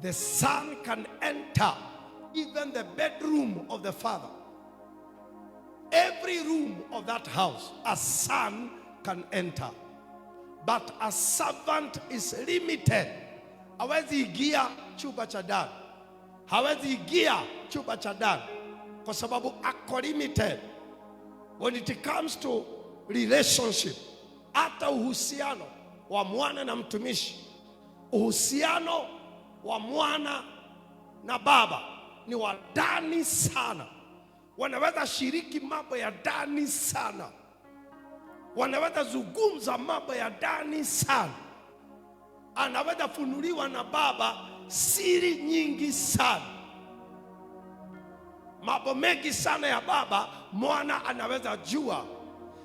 the son can enter even the bedroom of the father. Every room of that house, a son can enter. But a servant is limited. Hawezi ingia chumba cha ndani. Hawezi ingia chumba cha ndani kwa sababu ako limited. When it comes to relationship, hata uhusiano wa mwana na mtumishi, uhusiano wa mwana na baba ni wa ndani sana. Wanaweza shiriki mambo ya ndani sana. Wanaweza zungumza mambo ya ndani sana. Anaweza funuliwa na baba siri nyingi sana. Mambo mengi sana ya baba mwana anaweza jua.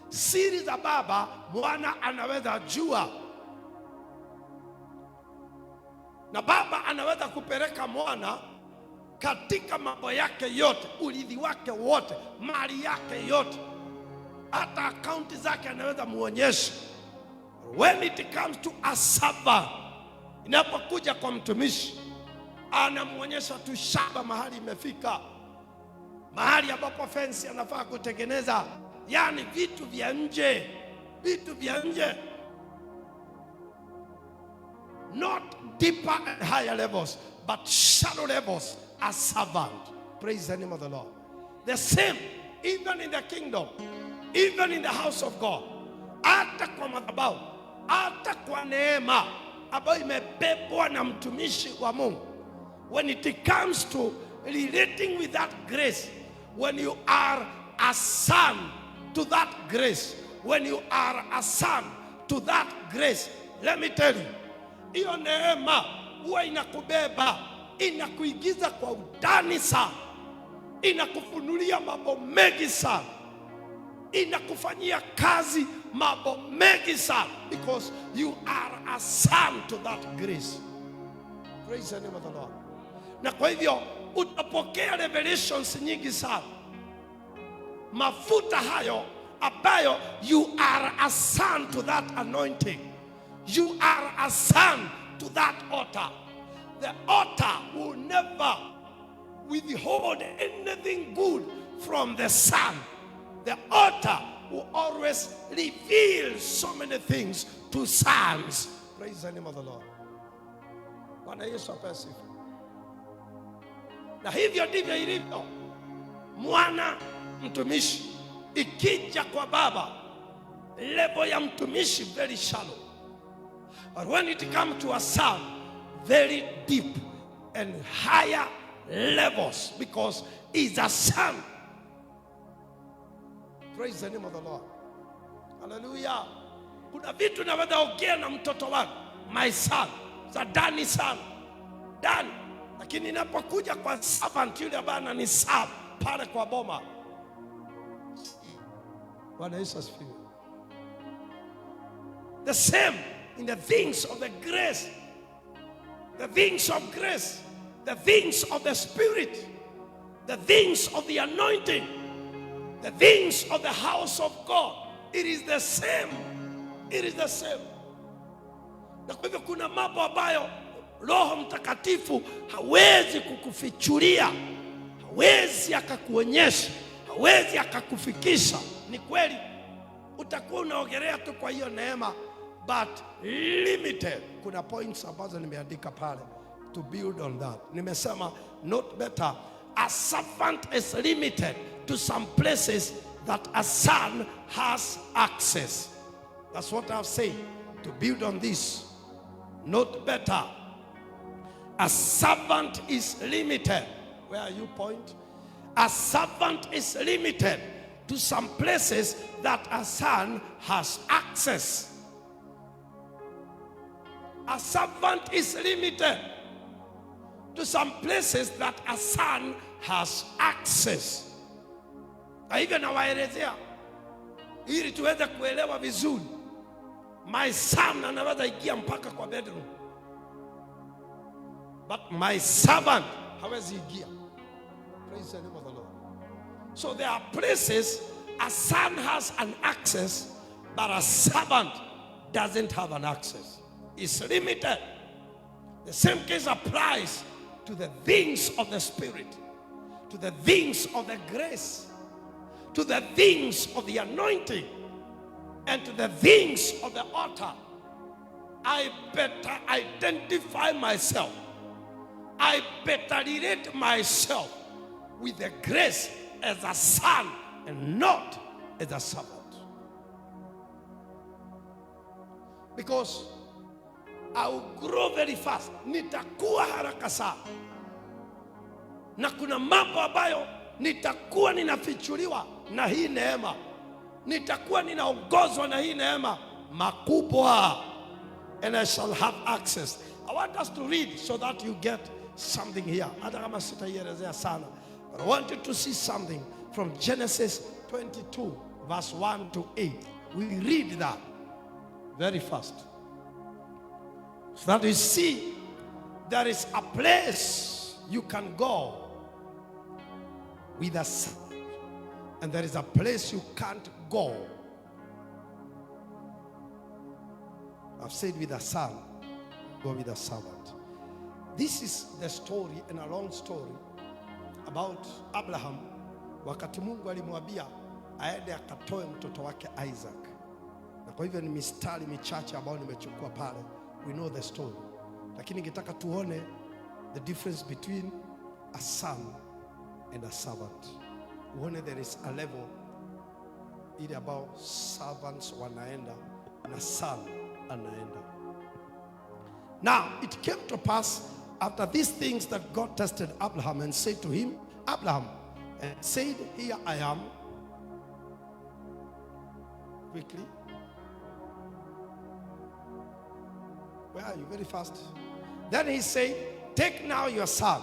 Siri za baba mwana anaweza jua. Na baba anaweza kupeleka mwana katika mambo yake yote, urithi wake wote, mali yake yote, hata akaunti zake anaweza muonyesha. When it comes to a servant, inapokuja kwa mtumishi, anamuonyesha tu shamba mahali imefika, mahali ambapo fence anafaa kutengeneza, yani vitu vya nje, vitu vya nje. Not deeper and higher levels, but shallow levels as servant. Praise the name of the Lord. The same, even in the kingdom, even in the house of God. Hata kwa madhabahu, hata kwa neema ambayo imebebwa na mtumishi wa Mungu. When it comes to relating with that grace, when you are a son to that grace, when you are a son to that grace, let me tell you, hiyo neema huwa inakubeba, inakuingiza kwa undani sana, inakufunulia mambo mengi sana, inakufanyia kazi mambo mengi sana, because you are a son to that grace. Praise the name of the Lord. Na kwa hivyo utapokea revelations nyingi sana, mafuta hayo ambayo you are a son to that anointing. You are a son to that altar. The altar will never withhold anything good from the son. The altar will always reveal so many things to sons. Praise the name of the Lord. Bwana Yesu asifiwe. Na hivyo ndivyo ilivyo mwana mtumishi. Ikija kwa baba, level ya mtumishi very shallow. But when it comes to a son, very deep and higher levels, because he's a son. Praise the name of the Lord. Hallelujah. Kuna vitu naweza ongea na mtoto wangu, my son, za ndani sana, ndani. Lakini inapokuja kwa servant yule ambaye ananiserve pale kwa boma, Bwana Yesu asifiwe. The same in the things of the grace, the things of grace, the things of the Spirit, the things of the anointing, the things of the house of God. It is the same. It is the same. Na kwa hivyo kuna mambo ambayo Roho Mtakatifu hawezi kukufichulia, hawezi akakuonyesha, hawezi akakufikisha. Ni kweli utakuwa unaogelea tu kwa hiyo neema, but limited. Kuna points ambazo nimeandika pale to build on that. Nimesema not better, a servant is limited to some places that a son has access. That's what I've said. To build on this, not better, a servant is limited. Where are you point? A servant is limited to some places that a son has access. A servant is limited to some places that a son has access. Na hivyo nawaelezea ili tuweze kuelewa vizuri. My son anaweza ingia mpaka kwa bedroom, but my servant hawezi ingia. Praise the name of the Lord. So there are places a son has an access, but a servant doesn't have an access. It's limited. The same case applies to the things of the Spirit, to the things of the grace, to the things of the anointing, and to the things of the altar. I better identify myself. I better relate myself with the grace as a son and not as a servant. Because I will grow very fast. Nitakuwa haraka sana. Na kuna mambo ambayo nitakuwa ninafichuliwa na hii neema. Nitakuwa ninaongozwa na hii neema makubwa. And I shall have access. I want us to read so that you get something here. Hata kama sitaielezea sana. But I want you to see something from Genesis 22 verse 1 to 8. We read that very fast. So that you see there is a place you can go with a son, and there is a place you can't go. I've said with a son, go with a servant. This is the story, and a long story, about Abraham. Wakati Mungu alimwambia aende akatoe mtoto wake Isaac. Na kwa hivyo ni mistari michache ambayo nimechukua pale. We know the story. Lakini ningetaka tuone the difference between a son and a servant. Uone there is a level ile ambao servants wanaenda na son anaenda. Now it came to pass after these things that God tested Abraham and said to him, Abraham, and said, here I am. Quickly. Where are you? Very fast. Then he said, take now your son,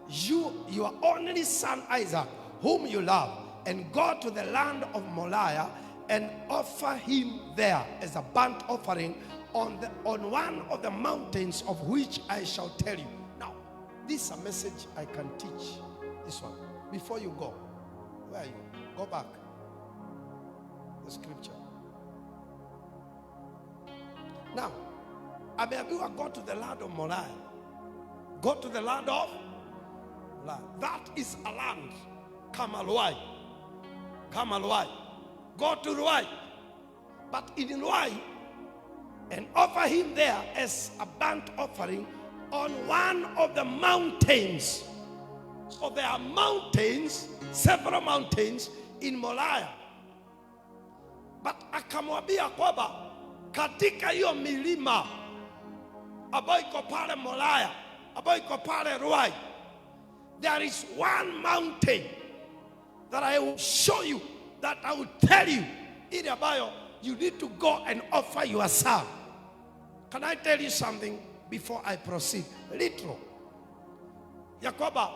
your only son Isaac, whom you love, and go to the land of Moriah and offer him there as a burnt offering on one of the mountains of which I shall tell you. Now, this is a message I can teach. This one. Before you go, where are you? Go back. The scripture. Now, ameambiwa go to the land of Moriah. Go to the land of land. That is a land. Kama Luai. Kama Luai. Go to Luai. But in Luai, and offer him there as a burnt offering on one of the mountains. So there are mountains, several mountains in Moriah. But akamwambia kwamba katika hiyo milima ambayo iko pale Moriah, ambayo iko pale Luai, there is one mountain that I will show you, that I will tell you, ile ambayo you need to go and offer your son. Can I tell you something before I proceed? Literal. Yakoba,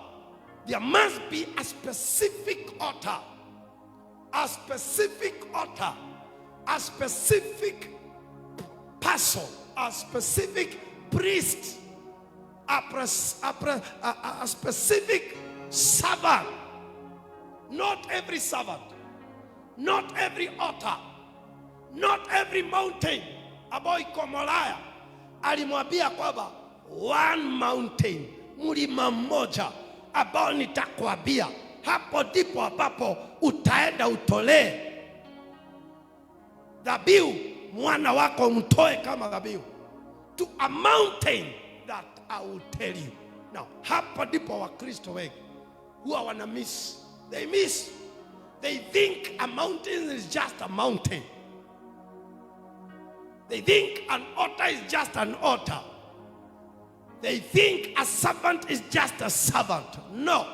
there must be a specific altar, a specific altar, a specific person, a specific priest, a specific servant. Not every servant, not every altar, not every mountain. Ambayo iko Moriah, alimwambia kwamba one mountain, mlima mmoja ambao nitakwambia, hapo ndipo ambapo utaenda utolee dhabihu, mwana wako mtoe kama dhabihu, to a mountain that I will tell you. Now, hapo ndipo Wakristo wengi huwa wana miss. They miss. They think a mountain is just a mountain. They think an altar is just an altar. They think a servant is just a servant. No.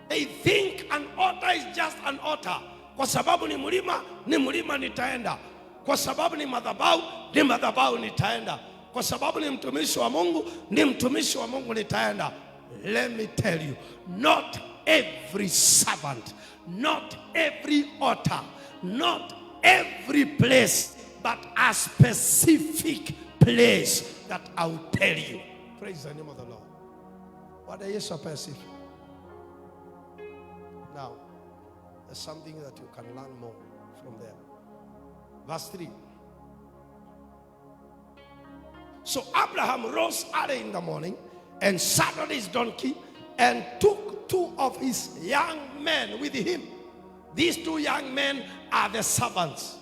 They think an altar is just an altar. Kwa sababu ni mlima nitaenda. Kwa sababu ni madhabahu nitaenda. Kwa sababu ni mtumishi wa Mungu nitaenda. Let me tell you, not every servant, not every altar, not every place, but a specific place that I will tell you. Praise the name of the Lord. What are you so specific? Now, There's something that you can learn more from there. Verse 3. So Abraham rose early in the morning and saddled his donkey and took 2 of his young men with him. These 2 young men are the servants.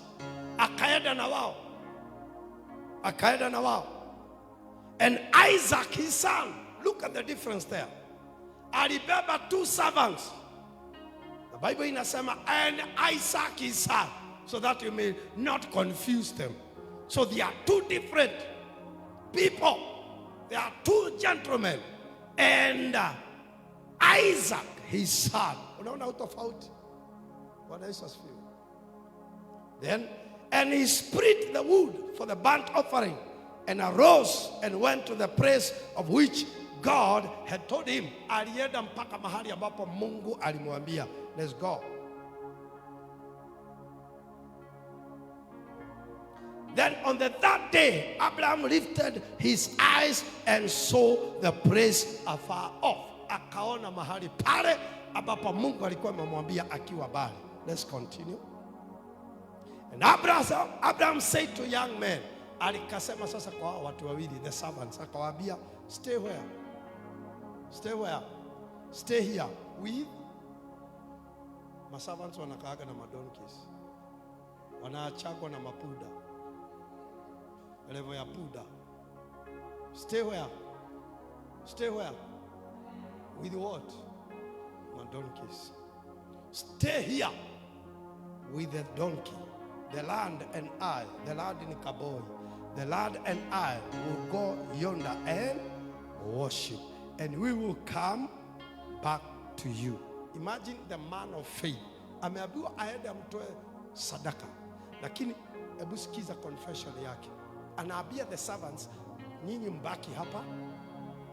Akaenda na wao. Akaenda na wao. And Isaac his son. Look at the difference there. Alibeba 2 servants. The Bible inasema and Isaac his son, so that you may not confuse them. So they are 2 different people. They are 2 gentlemen. And Isaac his son. Unaona utofauti? Bwana Yesu asifiwe. Then and he split the wood for the burnt offering and arose and went to the place of which God had told him. Alienda mpaka mahali ambapo Mungu alimwambia, let's go. Then on the 3rd day, Abraham lifted his eyes and saw the place afar off. Akaona mahali pale ambapo Mungu alikuwa amemwambia akiwa mbali. Let's continue. And Abraham said to young men, alikasema sasa kwa watu wawili, the servants, akawaambia, stay where? Stay where? Stay here with my servants. Wanakaaga na madonkeys, wanaachagwa na mapuda, level ya puda. Stay where? Stay where? With what? My donkeys. Stay here with the donkey. The lad and I, the lad in Kaboi, the lad and I will go yonder and worship, and we will come back to you. Imagine the man of faith. Ameambiwa aende amtoe sadaka, lakini hebu sikiza confession yake. Anaambia the servants, nyinyi mbaki hapa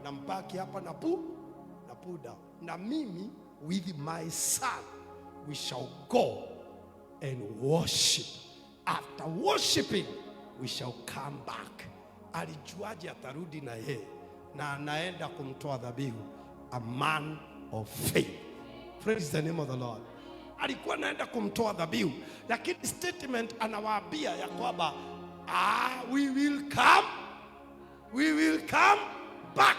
na mbaki hapa na puda, na mimi with my son we shall go and worship. After worshiping we shall come back. Alijuaje atarudi na yeye na anaenda kumtoa dhabihu? A man of faith. Praise the name of the Lord. Alikuwa anaenda kumtoa dhabihu, lakini statement anawaambia ya kwamba we will come back.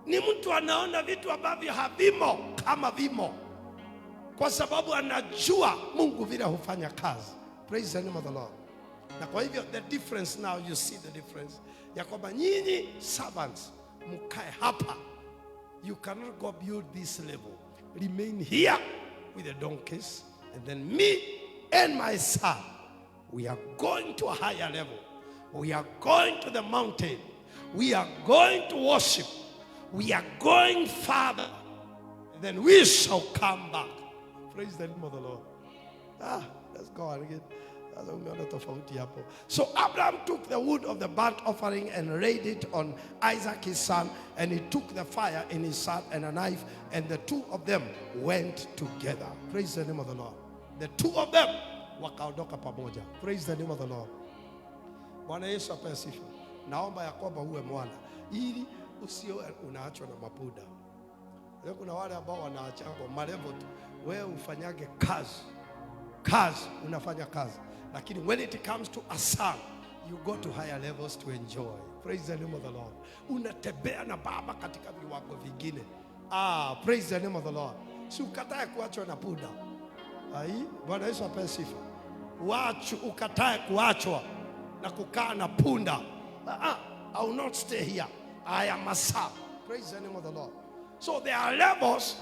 Ni mtu anaona vitu ambavyo havimo kama vimo, kwa sababu anajua Mungu vile hufanya kazi. Praise the name of the Lord. Na kwa hivyo the difference now, you see the difference ya kwamba nyinyi servants mkae hapa. You cannot go beyond this level. Remain here with the donkeys, and then me and my son, we are going to a higher level. We are going to the mountain. We are going to worship. We are going further, and then we shall come back. Praise the name of the Lord. Let's go on again. So Abraham took the wood of the burnt offering and laid it on Isaac his son, and he took the fire in his son and a knife, and the 2 of them went together. Praise the name of the Lord. The 2 of them wakaondoka pamoja. Praise the name of the Lord. Bwana Yesu apewe sifa. Naomba ya kwamba uwe mwana ili usio unaachwa na mapuda. Leo kuna wale ambao wanaachwa marevo tu. Wewe ufanyage kazi, unafanya kazi. Lakini when it comes to a son, you go to higher levels to enjoy. Praise the name of the Lord. Unatembea na baba katika viwango vingine. Praise the name of the Lord. Si ukatae kuachwa na puda. Bwana Yesu apewe sifa. Ukatae kuachwa na kukaa na punda. I will not stay here. I am a son. Praise the name of the Lord. So there are levels.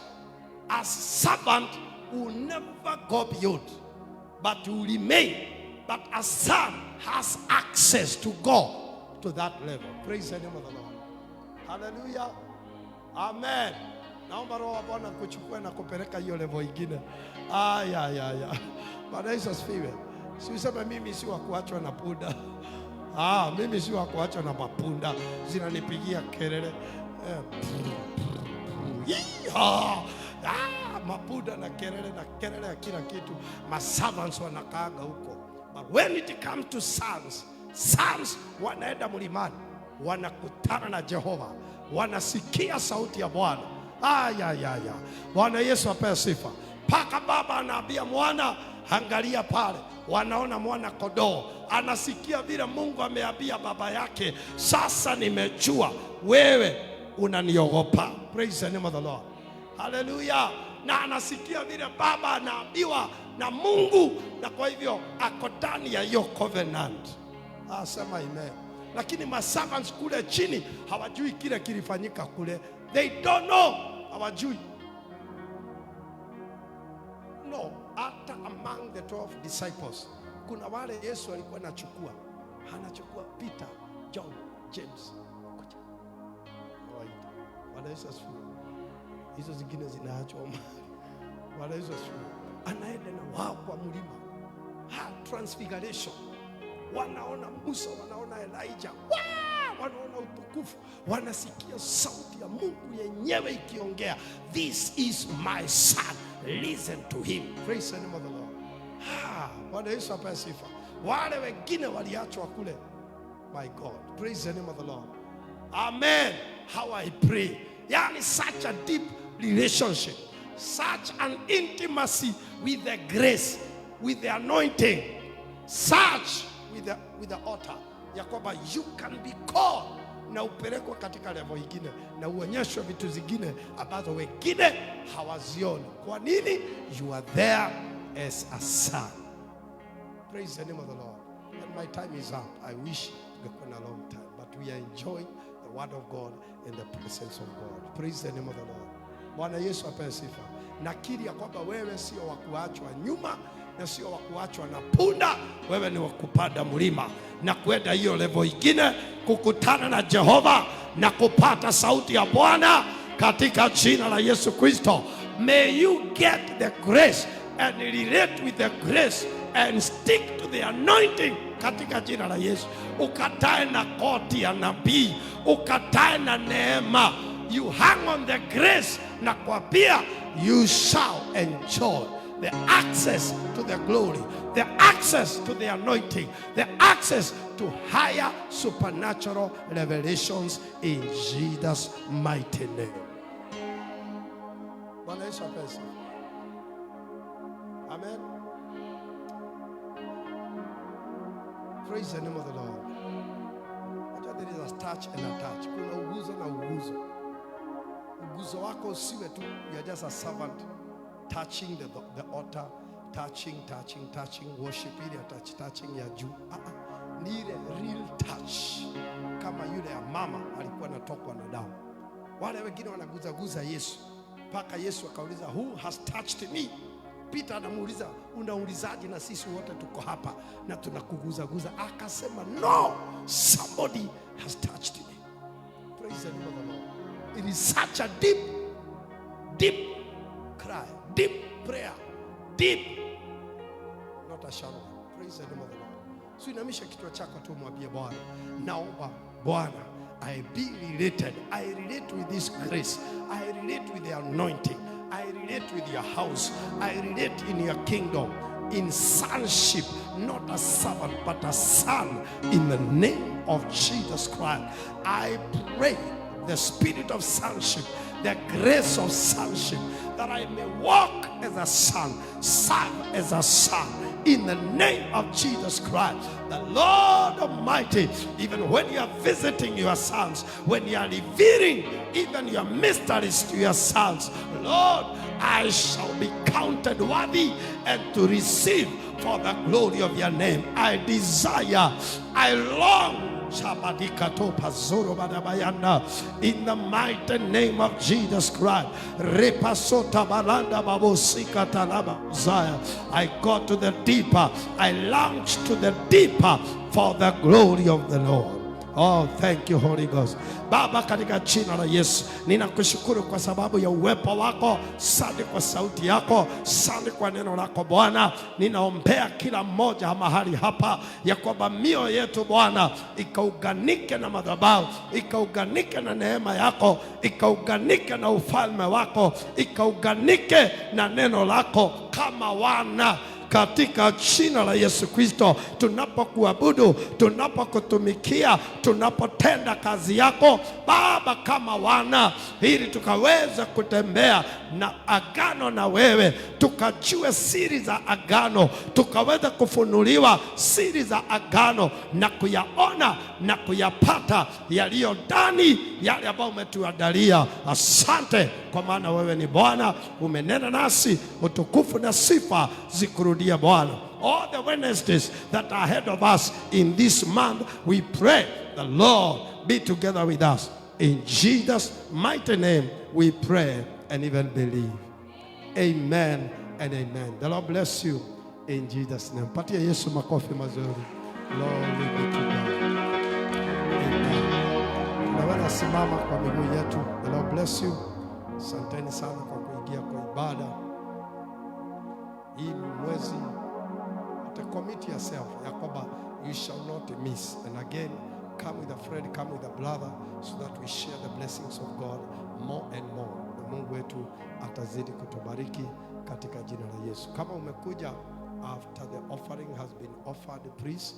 As servant will never go beyond, but will remain. But a son has access to go to that level. Praise the name of the Lord. Hallelujah. Amen. Naomba Roho wa Bwana kuchukua na kupeleka hiyo level ingine. Bwana Yesu asifiwe. Si useme mimi si wa kuachwa na punda. Mimi si wa kuachwa na mapunda. Zinanipigia kelele. Mapuda na kelele ya kila kitu. Ma servants wanakaanga huko. But when it comes to sons wanaenda mlimani, wanakutana na Jehova, wanasikia sauti ya Bwana. Bwana Yesu apewe sifa. Paka baba anaambia mwana, angalia pale. Wanaona mwana kondoo, anasikia vile Mungu ameambia baba yake, sasa nimejua wewe unaniogopa. Praise the name of the Lord. Hallelujah. Na anasikia vile baba anaambiwa na Mungu, na kwa hivyo ako ndani ya hiyo covenant. Sema amen. Lakini maservants kule chini hawajui kile kilifanyika kule. They don't know. Hawajui. No, hata among the 12 disciples kuna wale Yesu alikuwa anachukua Peter, John, James. Kuja. Bwana Yesu asifiwe. Hizo zingine zinaachwa. Bwana Yesu asifiwe. Anaenda na wao kwa mlima. Transfiguration. Wanaona Musa, wanaona Elijah. Wanaona utukufu. Wanasikia sauti ya Mungu yenyewe ikiongea, this is my son, listen to him. Praise the name of the Lord. Bwana Yesu apewe sifa. Wale wengine waliachwa kule. My God. Praise the name of the Lord. Amen. How I pray. Yani such a deep relationship, such an intimacy with the grace, with the anointing, such with the altar, ya kwamba you can be called na upelekwa katika level nyingine na uonyeshwe vitu zingine ambazo wengine hawazioni. Kwa nini? You are there as a son. Praise the name of the Lord. And my time is up. I wish we could a long time, but we are enjoying the word of God in the presence of God. Praise the name of the Lord. Bwana Yesu apewe sifa. Nakiri ya kwamba wewe sio wa kuachwa nyuma na sio wa kuachwa na punda. Wewe ni wa kupanda mlima na kwenda hiyo level nyingine, kukutana na Jehova na kupata sauti ya Bwana katika jina la Yesu Kristo. May you get the grace and relate with the grace and stick to the anointing katika jina la Yesu. Ukatae na koti ya nabii, ukatae na neema. You hang on the grace na kwa pia you shall enjoy the access to the glory, the access to the anointing, the access to higher supernatural revelations in Jesus' mighty name. Bwana Yesu apewe. Amen. Praise the name of the Lord. There is a touch and a touch. Kuna uguzo na uguzo. Uguzo wako usiwe tu, you are just a servant touching the altar, touching, worship ile touching ya juu. Ni ile real touch. Kama yule ya mama alikuwa anatokwa na damu. Wale wengine wanaguza Yesu. Paka Yesu akauliza, who has touched me? Peter anamuuliza, unaulizaje na sisi wote tuko hapa na tunakuguza? Akasema, no, somebody has touched me. Praise the name of the Lord. It is such a deep cry, deep prayer, deep, not a shallow. Praise the name of the Lord. So inamisha kichwa chako tu, mwambie Bwana, naomba Bwana, I be related. I relate with this grace. I relate with the anointing. I relate with your house. I relate in your kingdom, in sonship, not a servant, but a son, in the name of Jesus Christ. I pray the spirit of sonship, the grace of sonship, that I may walk as a son, serve as a son, in the name of Jesus Christ. The Lord Almighty, even when you are visiting your sons, when you are revealing even your mysteries to your sons, Lord, I shall be counted worthy and to receive for the glory of your name. I desire, I long, in the mighty name of Jesus Christ. I go to the deeper, I launch to the deeper for the glory of the Lord. Oh, thank you, Holy Ghost. Baba, katika jina la Yesu, ninakushukuru kwa sababu ya uwepo wako. Asante kwa sauti yako, asante kwa neno lako Bwana. Ninaombea kila mmoja mahali hapa ya kwamba mioyo yetu Bwana ikauganike na madhabahu, ikauganike na neema yako, ikauganike na ufalme wako, ikauganike na neno lako kama wana, katika jina la Yesu Kristo. Tunapokuabudu, tunapokutumikia, tunapotenda kazi yako Baba kama wana, ili tukaweza kutembea na agano na wewe, tukajue siri za agano, tukaweza kufunuliwa siri za agano na kuyaona na kuyapata yaliyo ndani, yale ambayo umetuandalia. Asante kwa maana wewe ni Bwana, umenena nasi, utukufu na sifa zikurudia Bwana. All the Wednesdays that are ahead of us in this month, we pray the Lord be together with us. In Jesus' mighty name we pray and even believe. Amen and amen. The Lord bless you in Jesus' name. Patia Yesu makofi mazuri. Lord be to God. Amen. Tunaweza simama kwa miguu yetu. The Lord bless you. Asanteni sana kwa kuingia kwa ibada. Hii mwezi commit yourself ya kwamba you shall not miss. And again, come with a friend, come with a brother, so that we share the blessings of God more and more. Na Mungu wetu atazidi kutubariki katika jina la Yesu. Kama umekuja after the offering has been offered, please,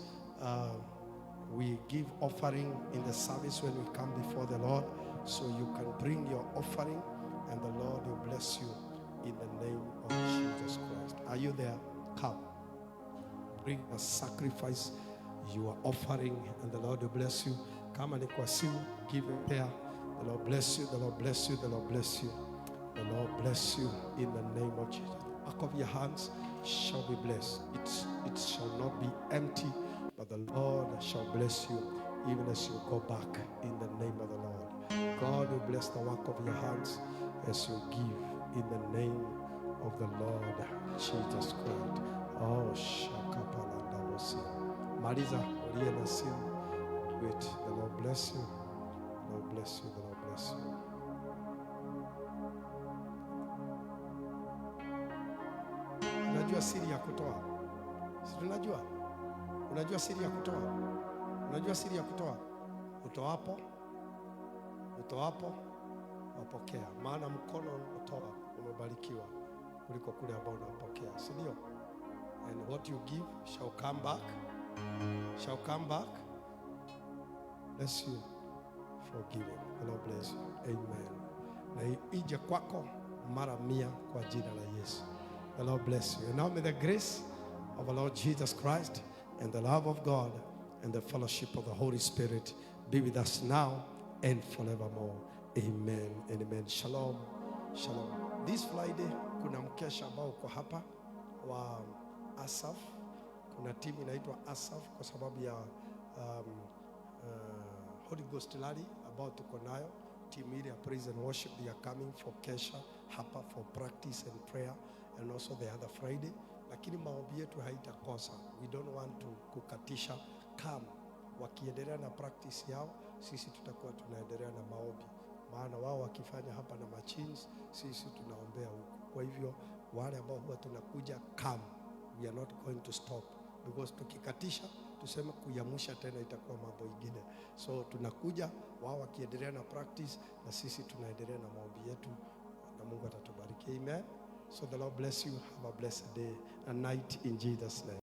we give offering in the service when we come before the Lord, so you can bring your offering and the Lord will bless you in the name of Jesus Christ. Are you there? Come. Bring a sacrifice, you are offering, and the Lord will bless you. Kama ni kwa simu, give it there. The Lord bless you, the Lord bless you, the Lord bless you. The Lord bless you in the name of Jesus. The back of your hands shall be blessed. It shall not be empty, but the Lord shall bless you even as you go back in the name of the Lord. God will bless the work of your hands as you give in the name of the Lord Jesus Christ. Oh, shakapalanda wosia. Mariza, uliye na simu. Wait, the Lord bless you. The Lord bless you. The Lord bless you. Unajua siri ya kutoa? Si unajua? Unajua siri ya kutoa? Unajua siri ya kutoa? Utoapo, wapokea. Maana mkono utoa umebarikiwa kuliko kule ambao unapokea, si ndio? And what you give shall come back. Shall come back. Bless you for giving. The Lord bless you. Amen. Na ije kwako mara 100 kwa jina la Yesu. The Lord bless you. And now may the grace of our Lord Jesus Christ and the love of God and the fellowship of the Holy Spirit be with us now and forevermore. Amen and amen. Shalom. Shalom. This Friday kuna mkesha ambao uko hapa wa Asaf. Kuna timu inaitwa Asaf kwa sababu ya Holy Ghost Rally ambao tuko nayo. Team ile ya praise and worship, they are coming for kesha hapa for practice and prayer, and also the other Friday. Lakini maombi yetu haitakosa. We don't want to kukatisha. Come, wakiendelea na practice yao, sisi tutakuwa tunaendelea na maombi. Maana wao wakifanya hapa na machines, sisi tunaombea huko. Kwa hivyo wale ambao huwa tunakuja, come, we are not going to stop, because tukikatisha tuseme kuyamusha tena itakuwa mambo ingine. So tunakuja, wao wakiendelea na practice na sisi tunaendelea na maombi yetu, na Mungu atatubariki. Amen. So the Lord bless you. Have a blessed day and night in Jesus' name.